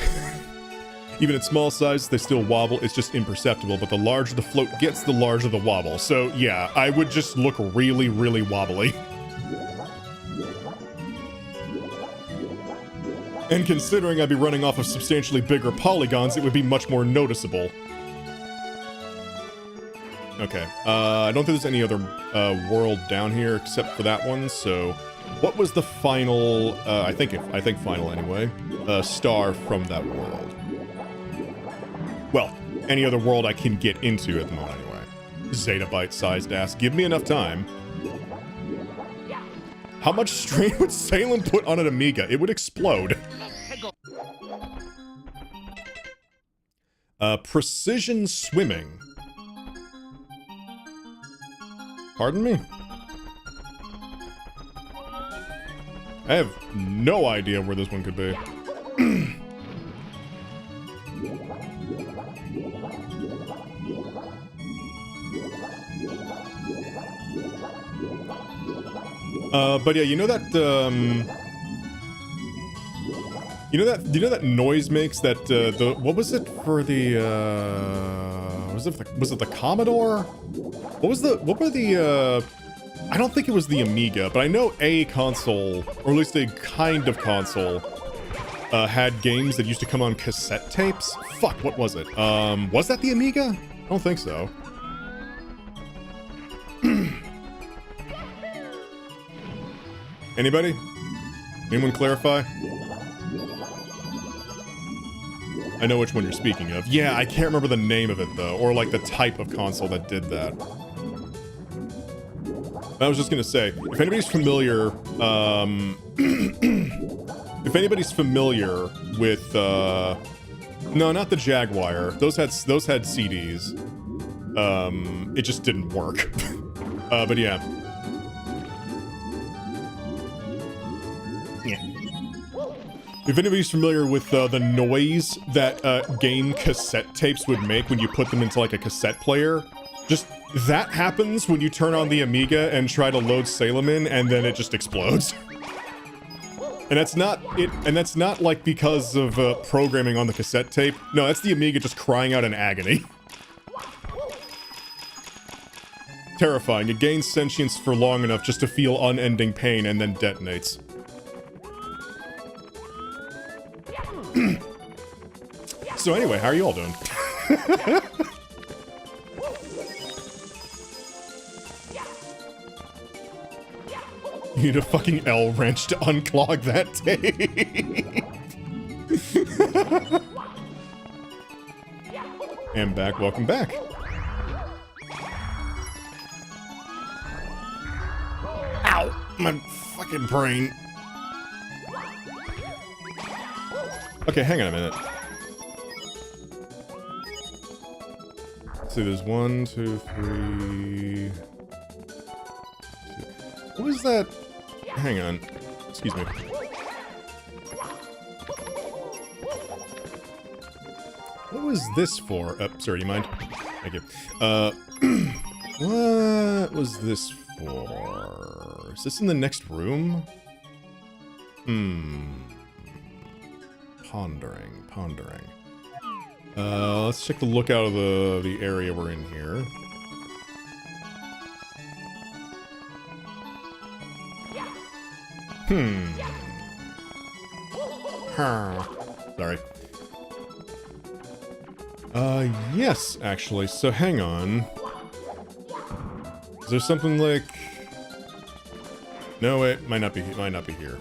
even at small size, they still wobble. It's just imperceptible. But the larger the float gets, the larger the wobble. So yeah, I would just look really, really wobbly. And considering I'd be running off of substantially bigger polygons, it would be much more noticeable. Okay, I don't think there's any other world down here except for that one, so What was the final, I think final anyway, star from that world? Well, any other world I can get into at the moment anyway. Zettabyte-sized ass. Give me enough time. How much strain would Salem put on an Amiga? It would explode. Precision swimming. Pardon me? I have no idea where this one could be. But yeah, you know that noise makes that what was it for the was it the Commodore? What were the I don't think it was the Amiga, but I know a console, or at least a kind of console, had games that used to come on cassette tapes. Fuck, what was it? Was that the Amiga? I don't think so. Anybody? Anyone clarify? I know which one you're speaking of. Yeah, I can't remember the name of it though, or like the type of console that did that. I was just gonna say, if anybody's familiar, if anybody's familiar with, no, not the Jaguar. Those had CDs. It just didn't work. But yeah. If anybody's familiar with the noise that game cassette tapes would make when you put them into like a cassette player, just that happens when you turn on the Amiga and try to load Salem in, and then it just explodes. And that's not it, and that's not like because of programming on the cassette tape. No, that's the Amiga just crying out in agony. Terrifying. It gains sentience for long enough just to feel unending pain and then detonates. So anyway, how are you all doing? You need a fucking L wrench to unclog that tape. And back, welcome back. Ow, my fucking brain. Okay, hang on a minute. Let's see, there's 1, 2, 3... What was that? Hang on. Excuse me. What was this for? Sorry, you mind? Thank you. What was this for? Is this in the next room? Pondering. Let's check the lookout of the area we're in here. Sorry. Yes, actually. So hang on. Is there something like... No, it might not be here.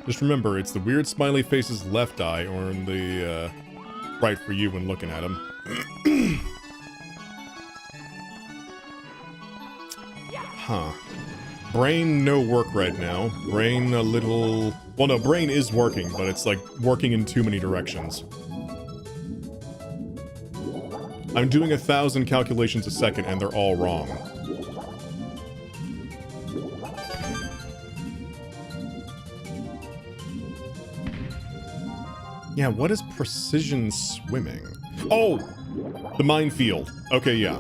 Just remember, it's the weird smiley face's left eye, or in the, right for you when looking at him. Huh. Brain no work right now. Brain a little... Well, no, brain is working, but it's like working in too many directions. I'm doing 1,000 calculations a second and they're all wrong. Yeah, what is precision swimming? Oh! The minefield. Okay, yeah.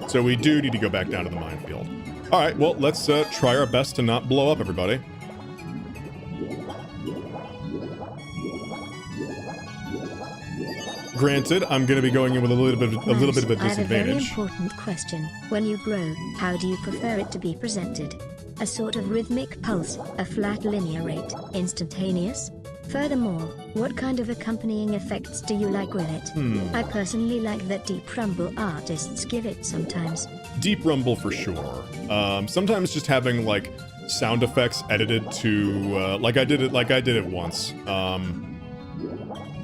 So we do need to go back down to the minefield. Alright, well, let's try our best to not blow up everybody. Granted, I'm going to be going in with a little bit of a disadvantage. I have a very important question. When you grow, how do you prefer it to be presented? a sort of rhythmic pulse, a flat linear rate, instantaneous? Furthermore, what kind of accompanying effects do you like with it? I personally like that deep rumble artists give it sometimes. Deep rumble for sure. Sometimes just having like sound effects edited to like I did it once. I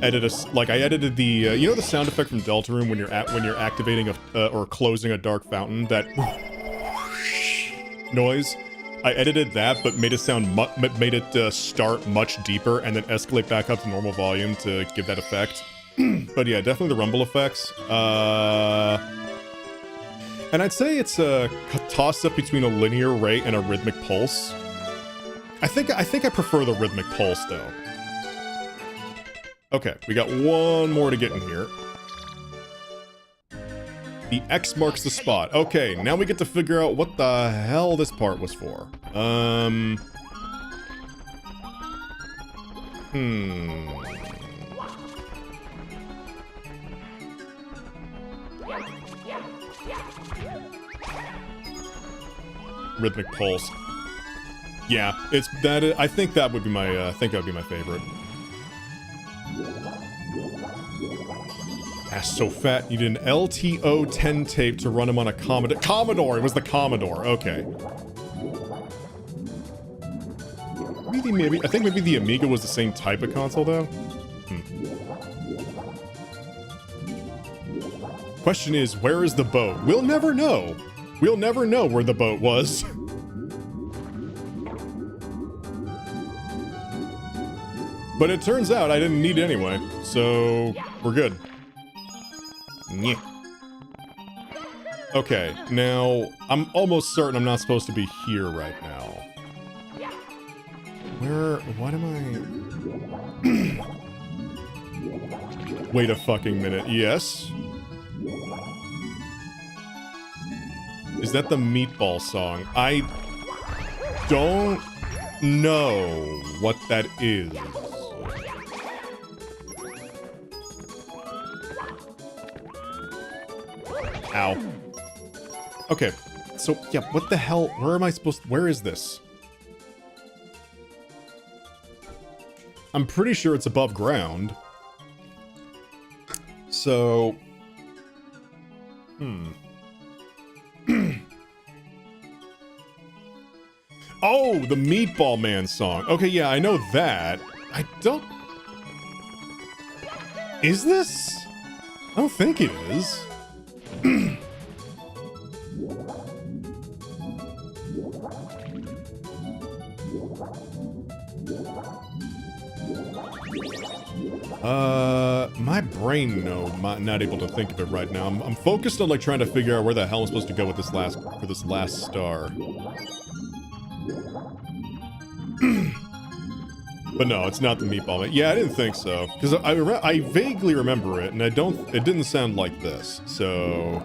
edited the you know the sound effect from Deltarune when you're activating or closing a dark fountain, that noise. I edited that, but made it start much deeper and then escalate back up to normal volume to give that effect. But yeah, definitely the rumble effects. And I'd say it's a toss-up between a linear rate and a rhythmic pulse. I think I prefer the rhythmic pulse though. Okay, we got one more to get in here. The X marks the spot. Okay, now we get to figure out what the hell this part was for. Rhythmic pulse. Yeah, it's that. I think that would be my. Favorite. Ass so fat, you need an LTO 10 tape to run him on a Commodore. Commodore! It was the Commodore, okay. I think maybe the Amiga was the same type of console, though. Question is, where is the boat? We'll never know. We'll never know where the boat was. But it turns out I didn't need it anyway, so we're good. Yeah. Okay, now, I'm almost certain I'm not supposed to be here right now. What am I... Wait a fucking minute, yes? Is that the Meatball song? I don't know what that is. Ow. Okay, so, yeah, what the hell? Where am I supposed to... Where is this? I'm pretty sure it's above ground. So... Oh, the Meatball Man song. Okay, yeah, I know that. I don't... Is this? I don't think it is. My brain, no, not able to think of it right now. I'm focused on like trying to figure out where the hell I'm supposed to go with this last star. But no, it's not the Meatball Man. Yeah, I didn't think so, because I vaguely remember it, and it didn't sound like this. So,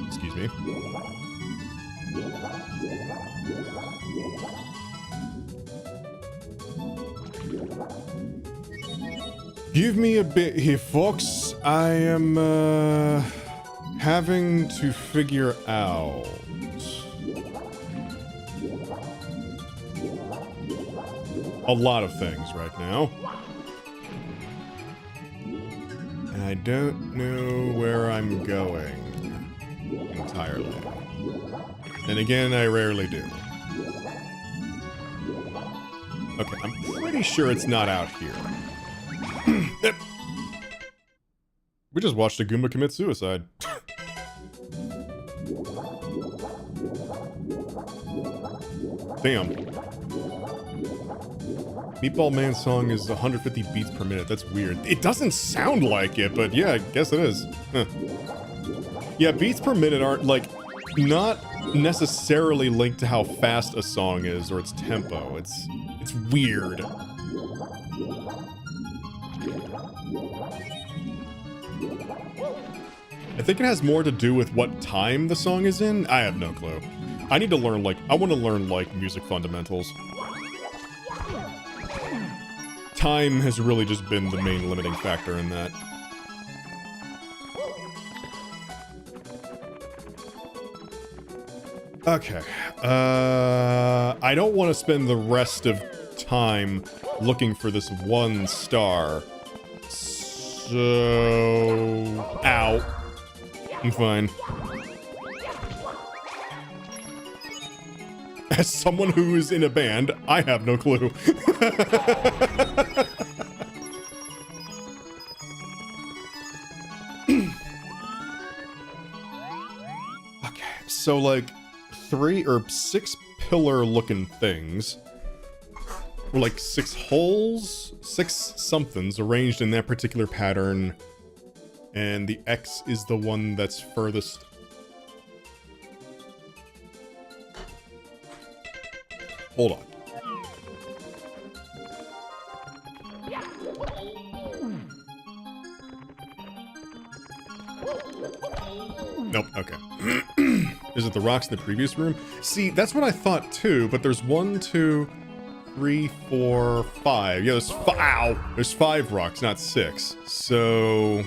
excuse me. Give me a bit here, folks. I am, having to figure out... a lot of things right now. And I don't know where I'm going entirely. And again, I rarely do. Okay, I'm pretty sure it's not out here. We just watched a Goomba commit suicide. Damn. Meatball Man song is 150 beats per minute. That's weird. It doesn't sound like it, but yeah, I guess it is. Huh. Yeah, beats per minute aren't, like, not necessarily linked to how fast a song is or its tempo. It's weird. I think it has more to do with what time the song is in. I have no clue. I need to learn, like, I want to learn, like, music fundamentals. Time has really just been the main limiting factor in that. Okay. I don't want to spend the rest of time looking for this one star. So... Ow. I'm fine. As someone who is in a band, I have no clue. Okay, so like 3 or 6 pillar looking things. Or like 6 holes? 6 somethings arranged in that particular pattern. And the X is the one that's furthest. Hold on. Nope, okay. Is it the rocks in the previous room? See, that's what I thought too, but there's 1, 2, 3, 4, 5. Yeah, there's 5 rocks, not 6. So...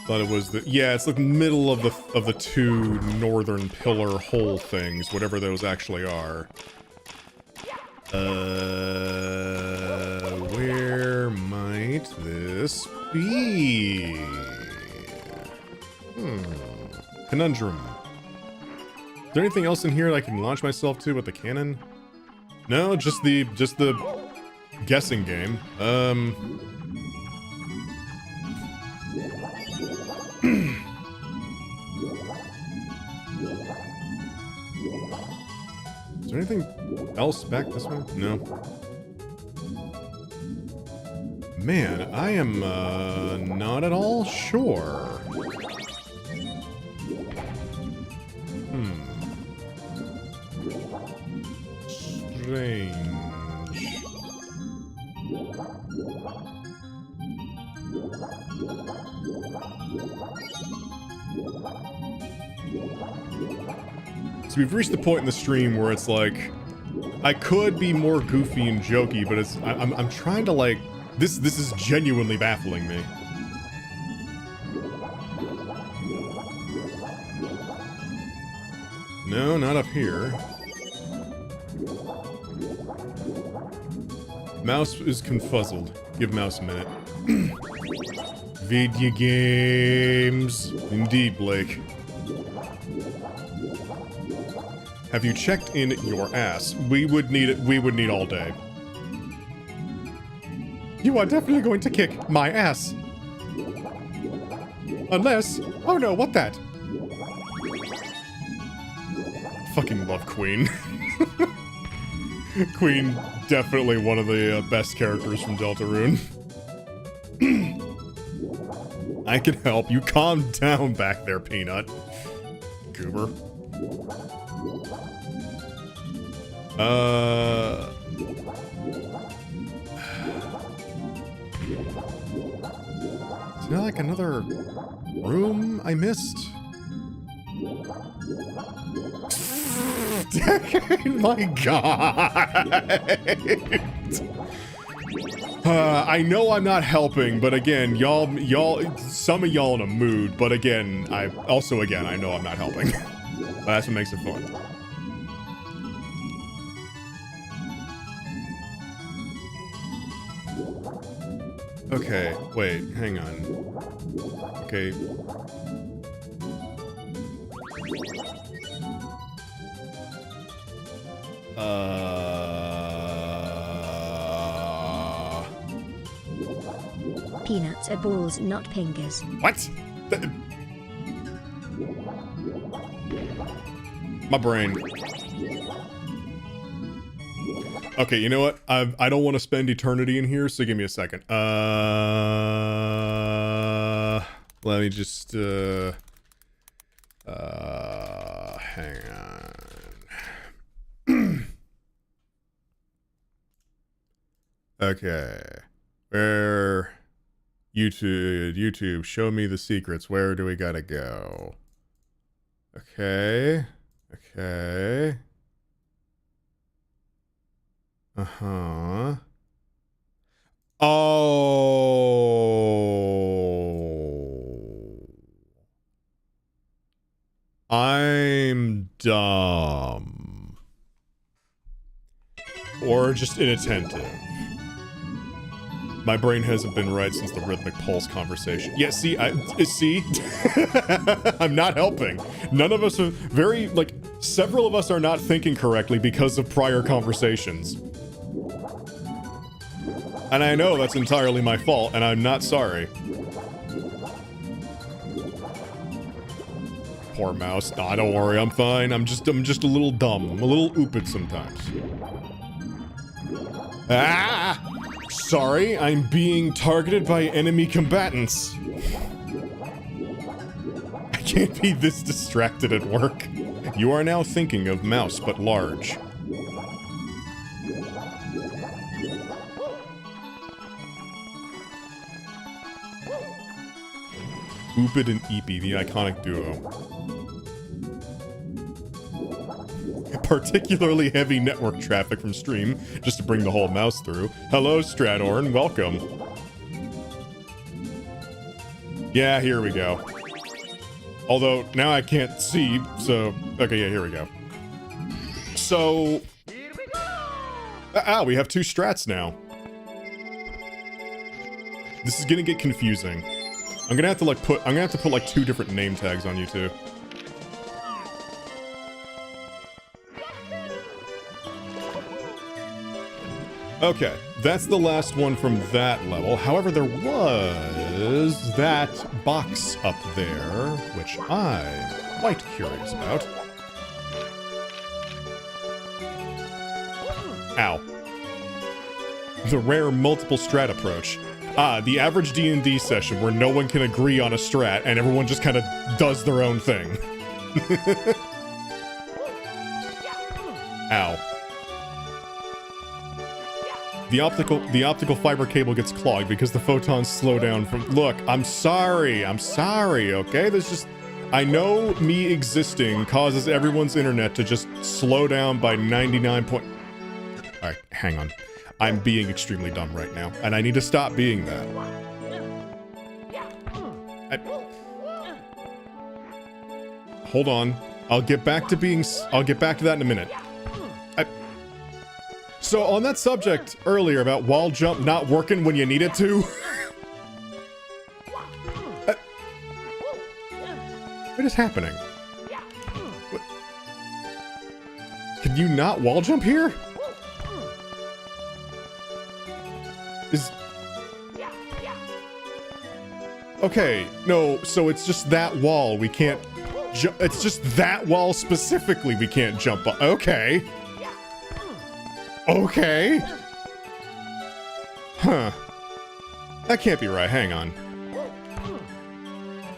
Thought it was the... Yeah, it's like middle of the 2 northern pillar hole things, whatever those actually are. Where might this be? Conundrum. Is there anything else in here that I can launch myself to with the cannon? No, just the guessing game. Is there anything else back this way? No. Man, I am not at all sure. Strange. So we've reached the point in the stream where it's like, I could be more goofy and jokey, but it's I'm trying to like this is genuinely baffling me. No, not up here. Mouse is confuzzled. Give mouse a minute. Video games. Indeed, Blake. Have you checked in your ass? We would need it. We would need all day. You are definitely going to kick my ass. Unless... Oh no, what that? Fucking love Queen. Queen, definitely one of the best characters from Deltarune. I can help you. Calm down back there, Peanut. Goober. Is there like another room I missed? My God. I know I'm not helping, but again, y'all, some of y'all in a mood, but again, I know I'm not helping. But that's what makes it fun. Okay, wait, hang on. Okay. Peanuts are balls, not pingers. What? My brain. Okay, you know what? I don't want to spend eternity in here, so give me a second. Let me just, hang on. Okay. Where... YouTube, show me the secrets. Where do we gotta go? Okay. Okay. Uh-huh. Oh. I'm dumb. Or just inattentive. My brain hasn't been right since the rhythmic pulse conversation. Yeah, see, see? I'm not helping. None of us are several of us are not thinking correctly because of prior conversations. And I know that's entirely my fault, and I'm not sorry. Poor mouse. Nah, don't worry, I'm fine. I'm just a little dumb. I'm a little oopid sometimes. Ah! Sorry, I'm being targeted by enemy combatants. I can't be this distracted at work. You are now thinking of mouse, but large. Oopid and Eepy, the iconic duo. Particularly heavy network traffic from stream, just to bring the whole mouse through. Hello, Stradorn, welcome. Yeah, here we go. Although, now I can't see, so... Okay, yeah, here we go. So... we have two strats now. This is gonna get confusing. I'm gonna have to put like two different name tags on you two. Okay, that's the last one from that level. However, there was that box up there, which I'm quite curious about. Ow. The rare multiple strat approach. Ah, the average D&D session where no one can agree on a strat and everyone just kind of does their own thing. Ow. The optical fiber cable gets clogged because the photons slow down from... Look, I'm sorry, okay? There's just... I know me existing causes everyone's internet to just slow down by 99 point... Alright, hang on. I'm being extremely dumb right now, and I need to stop being that. Hold on. I'll get back to that in a minute. So on that subject earlier about wall jump not working when you need it to. What is happening? What? Can you not wall jump here? Okay, no, so it's just that wall we can't it's just that wall specifically we can't jump on. Okay. Okay. Huh. That can't be right. Hang on.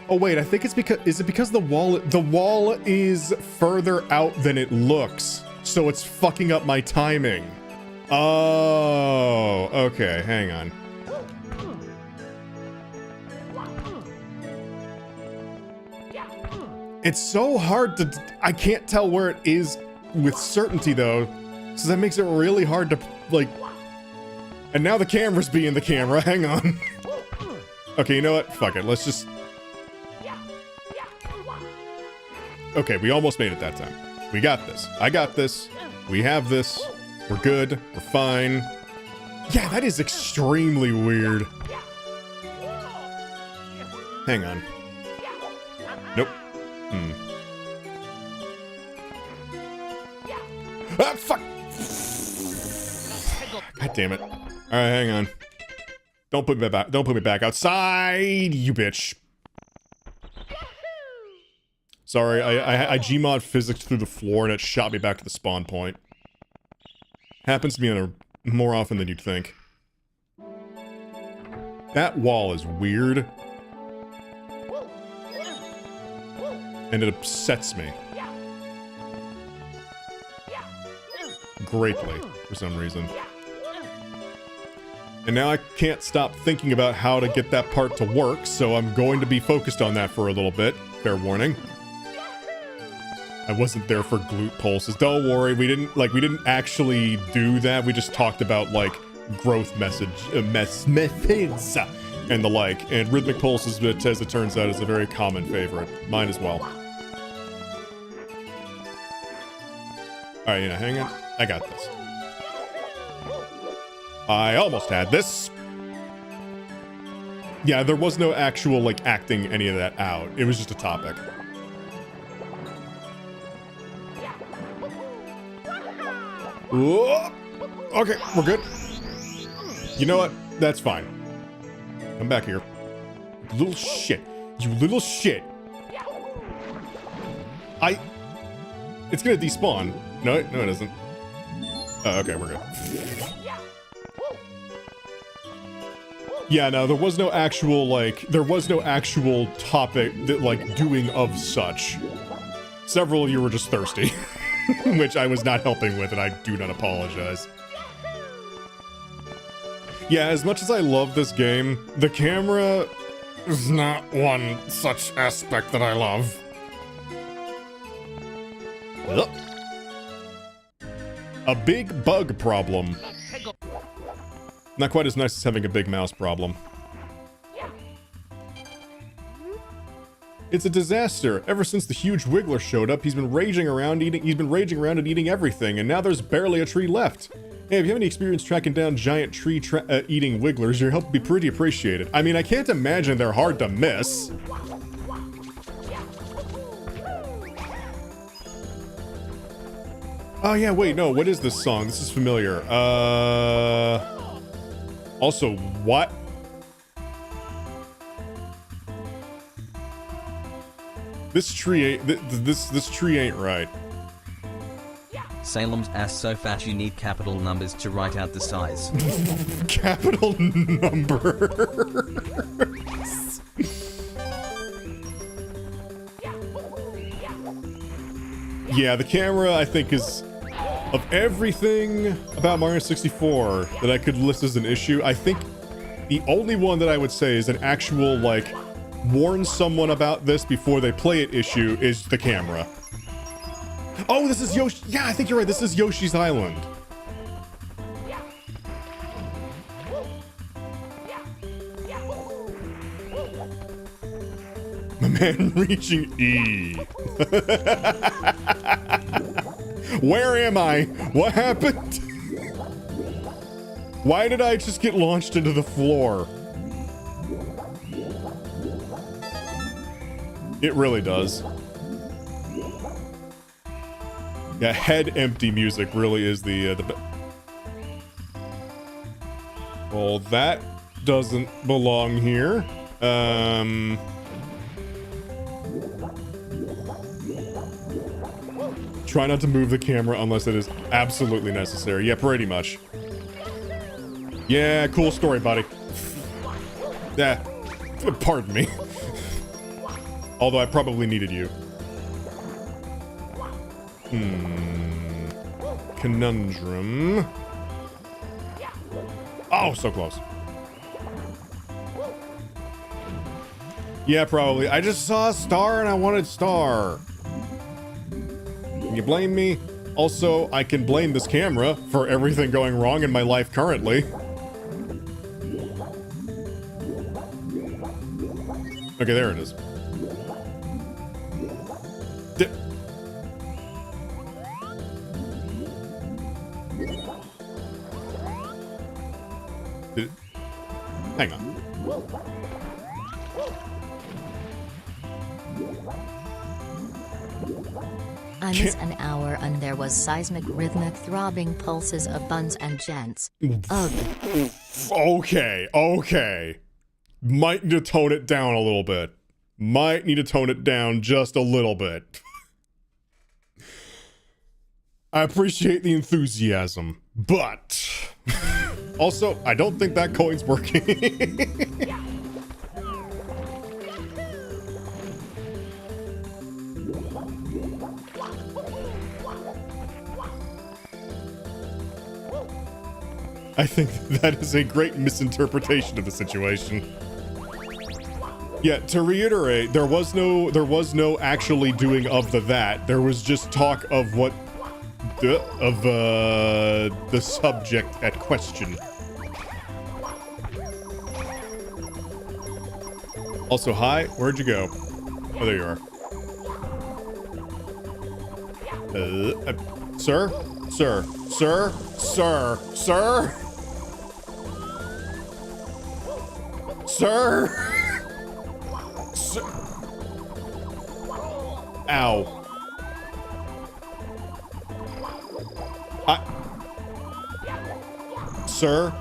Oh wait, I think it's because... Is it because the wall is further out than it looks, so it's fucking up my timing. Oh, okay, hang on. It's so hard to... I can't tell where it is with certainty though. So that makes it really hard to, like... And now the camera's being the camera, hang on. Okay, you know what? Fuck it, let's just... Okay, we almost made it that time. We got this. I got this. We have this. We're good. We're fine. Yeah, that is extremely weird. Hang on. Nope. Ah, fuck! God damn it. Alright, hang on. Don't put me back. Don't put me back outside, you bitch. Sorry, I Gmod physics through the floor and it shot me back to the spawn point. Happens to me more often than you'd think. That wall is weird. And it upsets me. Greatly, for some reason. And now I can't stop thinking about how to get that part to work, so I'm going to be focused on that for a little bit. Fair warning. I wasn't there for glute pulses. Don't worry, we didn't actually do that. We just talked about, like, growth methods and the like. And rhythmic pulses, as it turns out, is a very common favorite. Mine as well. Alright, hang on. I got this. I almost had this. Yeah, there was no actual, like, acting any of that out. It was just a topic. Whoa. Okay, we're good. You know what? That's fine. Come back here. You little shit. You little shit. It's gonna despawn. No, it isn't. Oh, okay, we're good. Yeah, no, there was no actual, like, topic that, like, doing of such. Several of you were just thirsty, which I was not helping with, and I do not apologize. Yeah, as much as I love this game, the camera is not one such aspect that I love. Ugh. A big bug problem. Not quite as nice as having a big mouse problem. It's a disaster. Ever since the huge wiggler showed up, he's been raging around and eating everything, and now there's barely a tree left. Hey, if you have any experience tracking down giant tree eating wigglers, your help would be pretty appreciated. I mean, I can't imagine they're hard to miss. Oh yeah, wait, no, what is this song? This is familiar. Also, what? This tree ain't, this tree ain't right. Salem's ass so fat you need capital numbers to write out the size. Capital number. Yeah, the camera, I think, is... Of everything about Mario 64 that I could list as an issue, I think the only one that I would say is an actual, like, warn someone about this before they play it issue is the camera. Oh, this is Yoshi. Yeah, I think you're right. This is Yoshi's Island. My man reaching E. Where am I? What happened? Why did I just get launched into the floor? It really does. Yeah, head empty music really is the well, that doesn't belong here. Try not to move the camera unless it is absolutely necessary. Yeah, pretty much. Yeah, cool story, buddy. Yeah, pardon me. Although I probably needed you. Conundrum. Oh, so close. Yeah, probably. I just saw a star and I wanted star. Can you blame me? Also, I can blame this camera for everything going wrong in my life currently. Okay, there it is. Hang on. I miss an hour and there was seismic rhythmic throbbing pulses of buns and gents. Ugh. Okay. Might need to tone it down a little bit. Might need to tone it down just a little bit. I appreciate the enthusiasm, but... Also, I don't think that coin's working. I think that is a great misinterpretation of the situation. Yeah, to reiterate, there was no actually doing of that. There was just talk of what the subject at question. Also, hi. Where'd you go? Oh, there you are. Sir? Sir? Sir? Sir? Sir? Sir? Sir? Ow. Sir?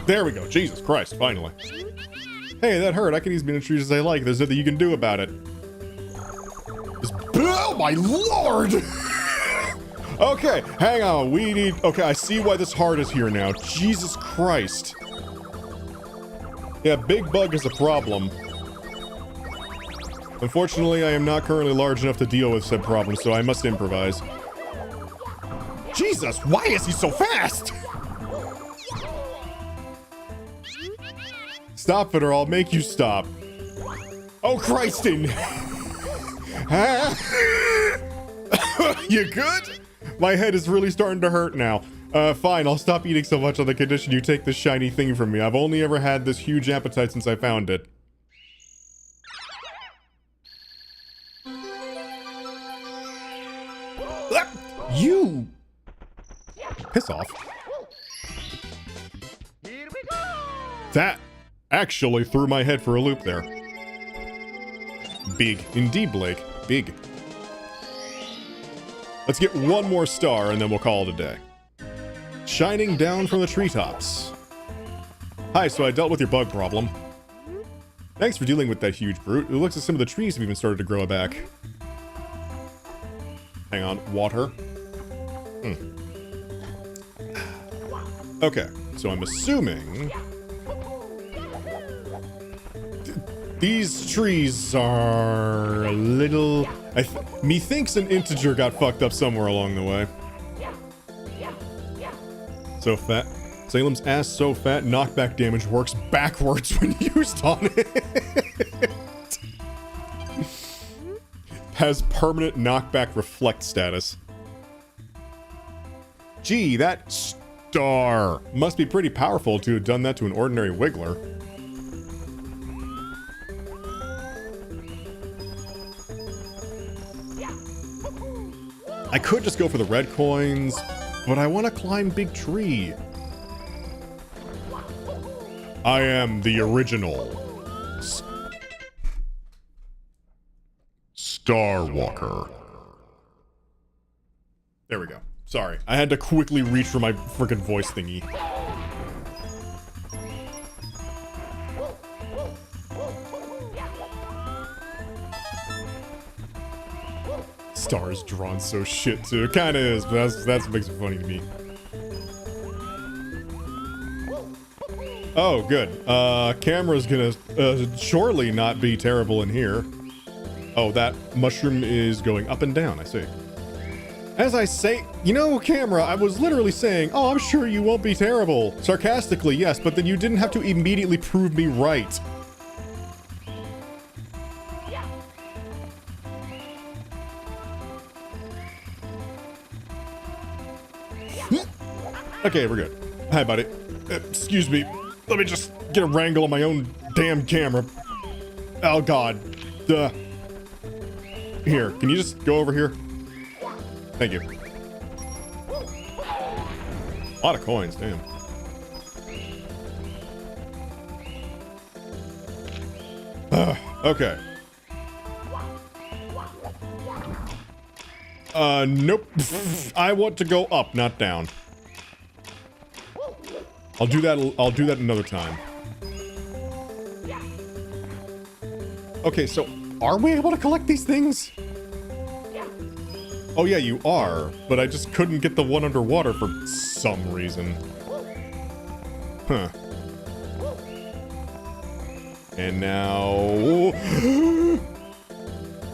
There we go. Jesus Christ, finally. Hey, that hurt. I can use miniatures as I like. There's nothing you can do about it. Oh my lord! Okay, hang on. We need... Okay, I see why this heart is here now. Jesus Christ. Yeah, Big Bug is a problem. Unfortunately, I am not currently large enough to deal with said problem, so I must improvise. Jesus, why is he so fast? Stop it or I'll make you stop. Oh, Christin! You good? My head is really starting to hurt now. Fine, I'll stop eating so much on the condition you take this shiny thing from me. I've only ever had this huge appetite since I found it. You! Piss off. That actually threw my head for a loop there. Big. Indeed, Blake. Big. Let's get one more star and then we'll call it a day. Shining down from the treetops. Hi, so I dealt with your bug problem. Thanks for dealing with that huge brute. It looks like some of the trees have even started to grow back. Hang on, water. Okay, so I'm assuming... These trees are a little... Methinks an integer got fucked up somewhere along the way. So fat. Salem's ass so fat, knockback damage works backwards when used on it. Has permanent knockback reflect status. Gee, that star must be pretty powerful to have done that to an ordinary wiggler. I could just go for the red coins, but I want to climb Big Tree. I am the original Star Walker. There we go. Sorry, I had to quickly reach for my freaking voice thingy. Stars drawn so shit too. It kinda is, but that's what makes it funny to me. Oh, good. Camera's gonna surely not be terrible in here. Oh, that mushroom is going up and down, I see. As I say, you know, camera, I was literally saying, oh, I'm sure you won't be terrible. Sarcastically, yes, but then you didn't have to immediately prove me right. Okay, we're good. Hi, buddy. Excuse me. Let me just get a wrangle on my own damn camera. Oh, God. Here, can you just go over here? Thank you. A lot of coins, damn. Okay. Nope. I want to go up, not down. I'll do that another time. Okay, so are we able to collect these things? Oh yeah, you are, but I just couldn't get the one underwater for some reason. Huh. And now...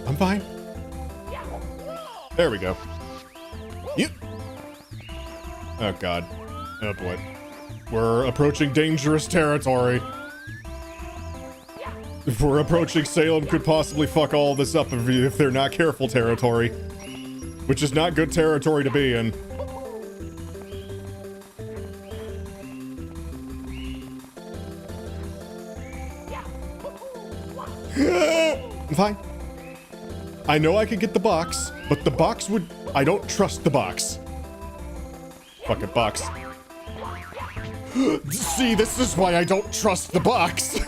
I'm fine. There we go. Yep. Oh god. Oh boy. We're approaching dangerous territory. If we're approaching Salem could possibly fuck all this up if they're not careful territory. Which is not good territory to be in. I'm fine. I know I could get the box, but the box would... I don't trust the box. Fuck it, box. See, this is why I don't trust the box.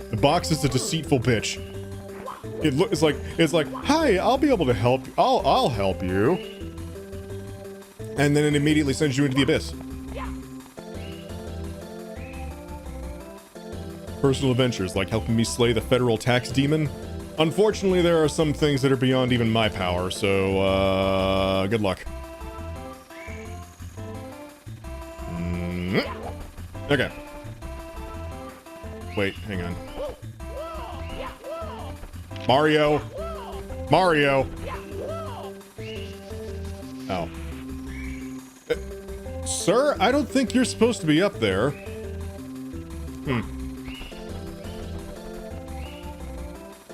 The box is a deceitful bitch. It's like, hi, I'll be able to help. I'll help you. And then it immediately sends you into the abyss. Personal adventures, like helping me slay the federal tax demon. Unfortunately, there are some things that are beyond even my power, so, good luck. Okay. Wait, hang on. Mario! Mario! Oh. Sir, I don't think you're supposed to be up there.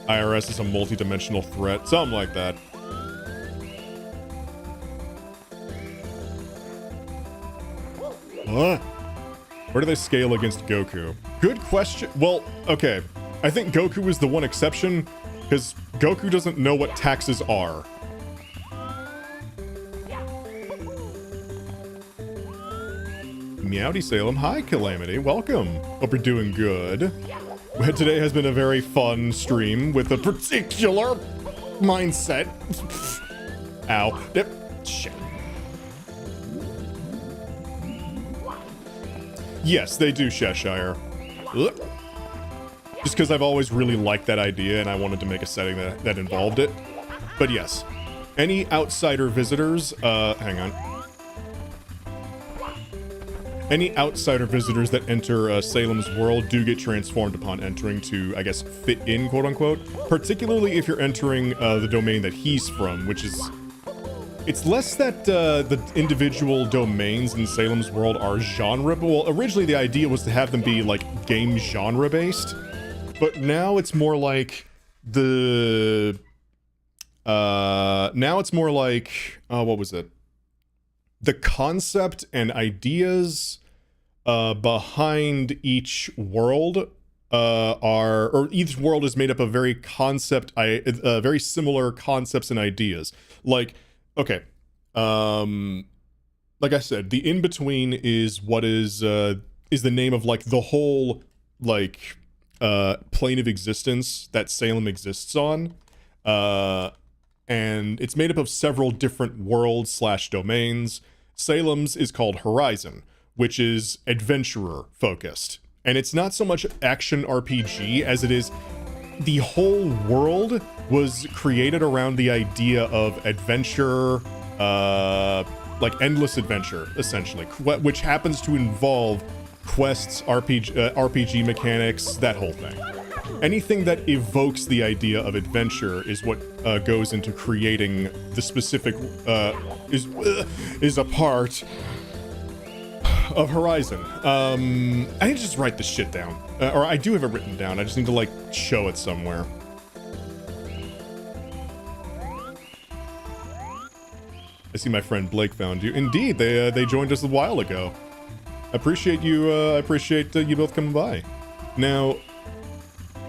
IRS is a multi-dimensional threat. Something like that. What? Where do they scale against Goku? Good question. Well, okay. I think Goku is the one exception, because Goku doesn't know what taxes are. Meowdy Salem. Hi, Calamity. Welcome. Hope you're doing good. Today has been a very fun stream with a particular mindset. Ow. Shit. Yes, they do, Cheshire. Ugh. Just because I've always really liked that idea and I wanted to make a setting that involved it. But yes, any outsider visitors, hang on. Any outsider visitors that enter Salem's world do get transformed upon entering to, I guess, fit in, quote-unquote. Particularly if you're entering the domain that he's from, which is... It's less that the individual domains in Salem's world are genre... Well, originally the idea was to have them be, like, game genre-based. But now it's more like the... now it's more like... what was it? The concept and ideas behind each world or each world is made up of very very similar concepts and ideas. Like, okay, like I said, the in-between is what is the name of, like, the whole, like, plane of existence that Salem exists on. And it's made up of several different worlds / domains. Salem's is called Horizon, which is adventurer focused. And it's not so much action RPG as it is the whole world was created around the idea of adventure, like endless adventure, essentially, which happens to involve quests, RPG mechanics, that whole thing. Anything that evokes the idea of adventure is what goes into creating the specific, is a part of Horizon. I need to just write this shit down. Or I do have it written down, I just need to, like, show it somewhere. I see my friend Blake found you. Indeed, they joined us a while ago. I appreciate you both coming by. Now,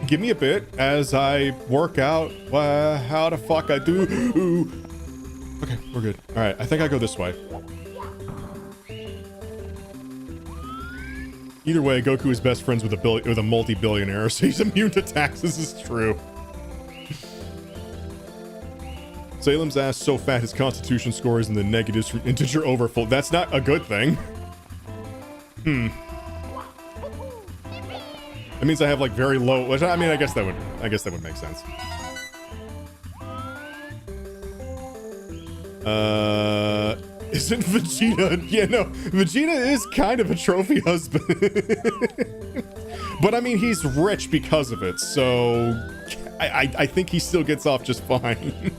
give me a bit as I work out how the fuck I do. Ooh. Okay, we're good. All right, I think I go this way. Either way, Goku is best friends with a multi-billionaire, so he's immune to taxes. Is true. Salem's ass so fat his constitution score is in the negatives from integer overflow. That's not a good thing. That means I have, like, very low, which, I mean, I guess that would make sense. Isn't Vegeta? Yeah, no, Vegeta is kind of a trophy husband. But I mean, he's rich because of it, so I think he still gets off just fine.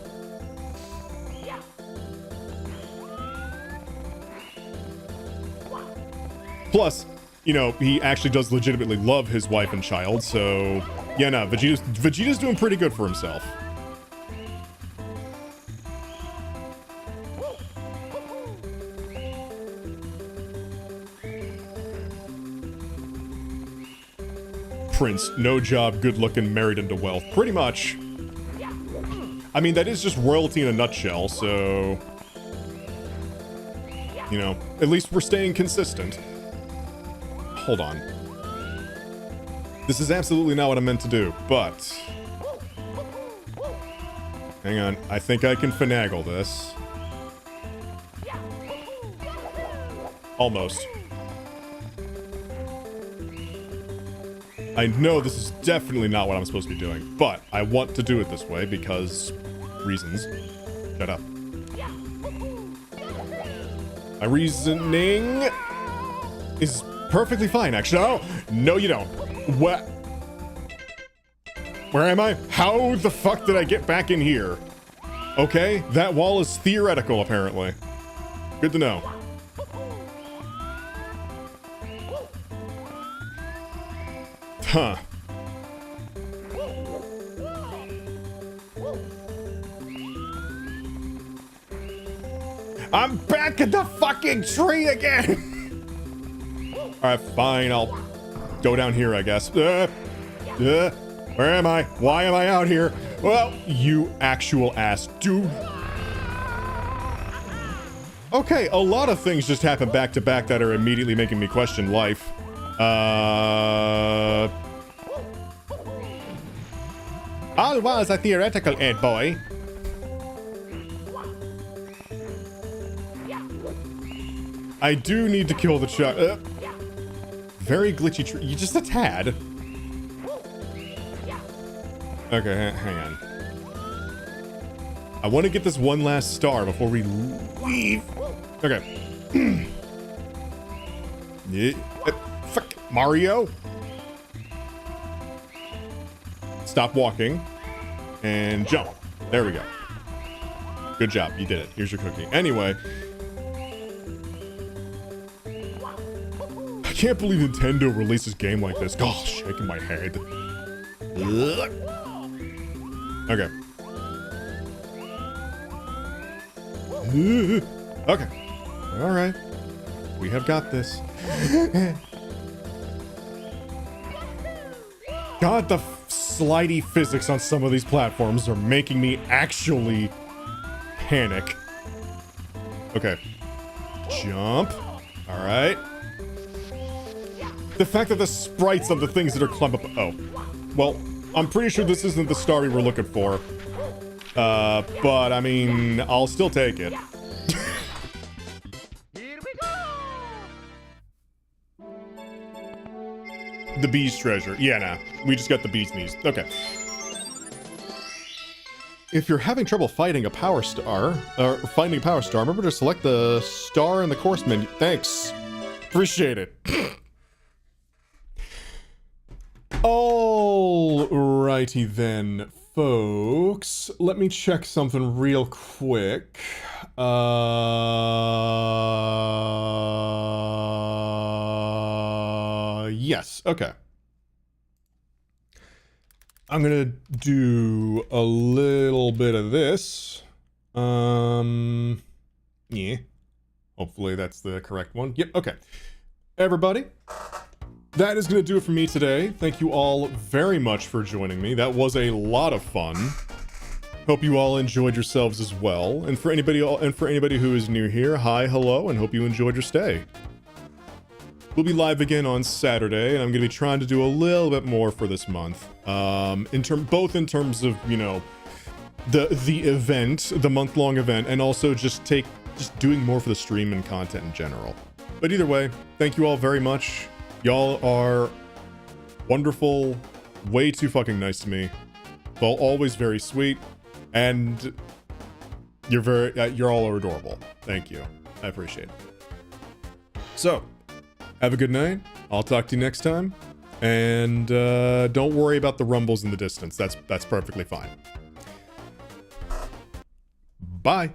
Plus, you know, he actually does legitimately love his wife and child, so yeah, no, Vegeta's doing pretty good for himself. prince, no job, good looking, married into wealth. Pretty much. I mean, that is just royalty in a nutshell, so... You know, at least we're staying consistent. Hold on. This is absolutely not what I meant to do, but... Hang on, I think I can finagle this. Almost. I know this is definitely not what I'm supposed to be doing, but I want to do it this way because... reasons. Shut up. My reasoning is perfectly fine, actually. Oh, no you don't. What? Where am I? How the fuck did I get back in here? Okay, that wall is theoretical, apparently. Good to know. Huh. I'm back at the fucking tree again! Alright, fine, I'll go down here, I guess. Where am I? Why am I out here? Well, you actual ass dude. Okay, a lot of things just happen back to back that are immediately making me question life. All was a theoretical, Ed boy. I do need to kill the chuck. Very glitchy tree. You just a tad. Okay, hang on. I want to get this one last star before we leave. Okay. Yeah. Fuck, Mario. Stop walking. And jump. There we go. Good job. You did it. Here's your cookie. Anyway. I can't believe Nintendo releases a game like this. Oh, shaking my head. Okay. Okay. All right. We have got this. God, the slidey physics on some of these platforms are making me actually panic. Okay. Jump. All right. The fact that the sprites of the things that are climb up... Oh. Well, I'm pretty sure this isn't the star we were looking for. But, I mean, I'll still take it. Here we go! The bee's treasure. Yeah, nah. We just got the bee's knees. Okay. If you're having trouble fighting a power star, or finding a power star, remember to select the star in the course menu. Thanks. Appreciate it. Alrighty then, folks. Let me check something real quick. Yes, okay. I'm gonna do a little bit of this. Yeah. Hopefully that's the correct one. Yep, okay. Everybody. That is going to do it for me today. Thank you all very much for joining me. That was a lot of fun. Hope you all enjoyed yourselves as well. And for anybody who is new here, hi, hello, and hope you enjoyed your stay. We'll be live again on Saturday, and I'm going to be trying to do a little bit more for this month. Both in terms of, you know, the event, the month-long event, and also just doing more for the stream and content in general. But either way, thank you all very much. Y'all are wonderful, way too fucking nice to me. Well, always very sweet, and you're all adorable. Thank you. I appreciate it. So, have a good night. I'll talk to you next time. And don't worry about the rumbles in the distance. That's perfectly fine. Bye.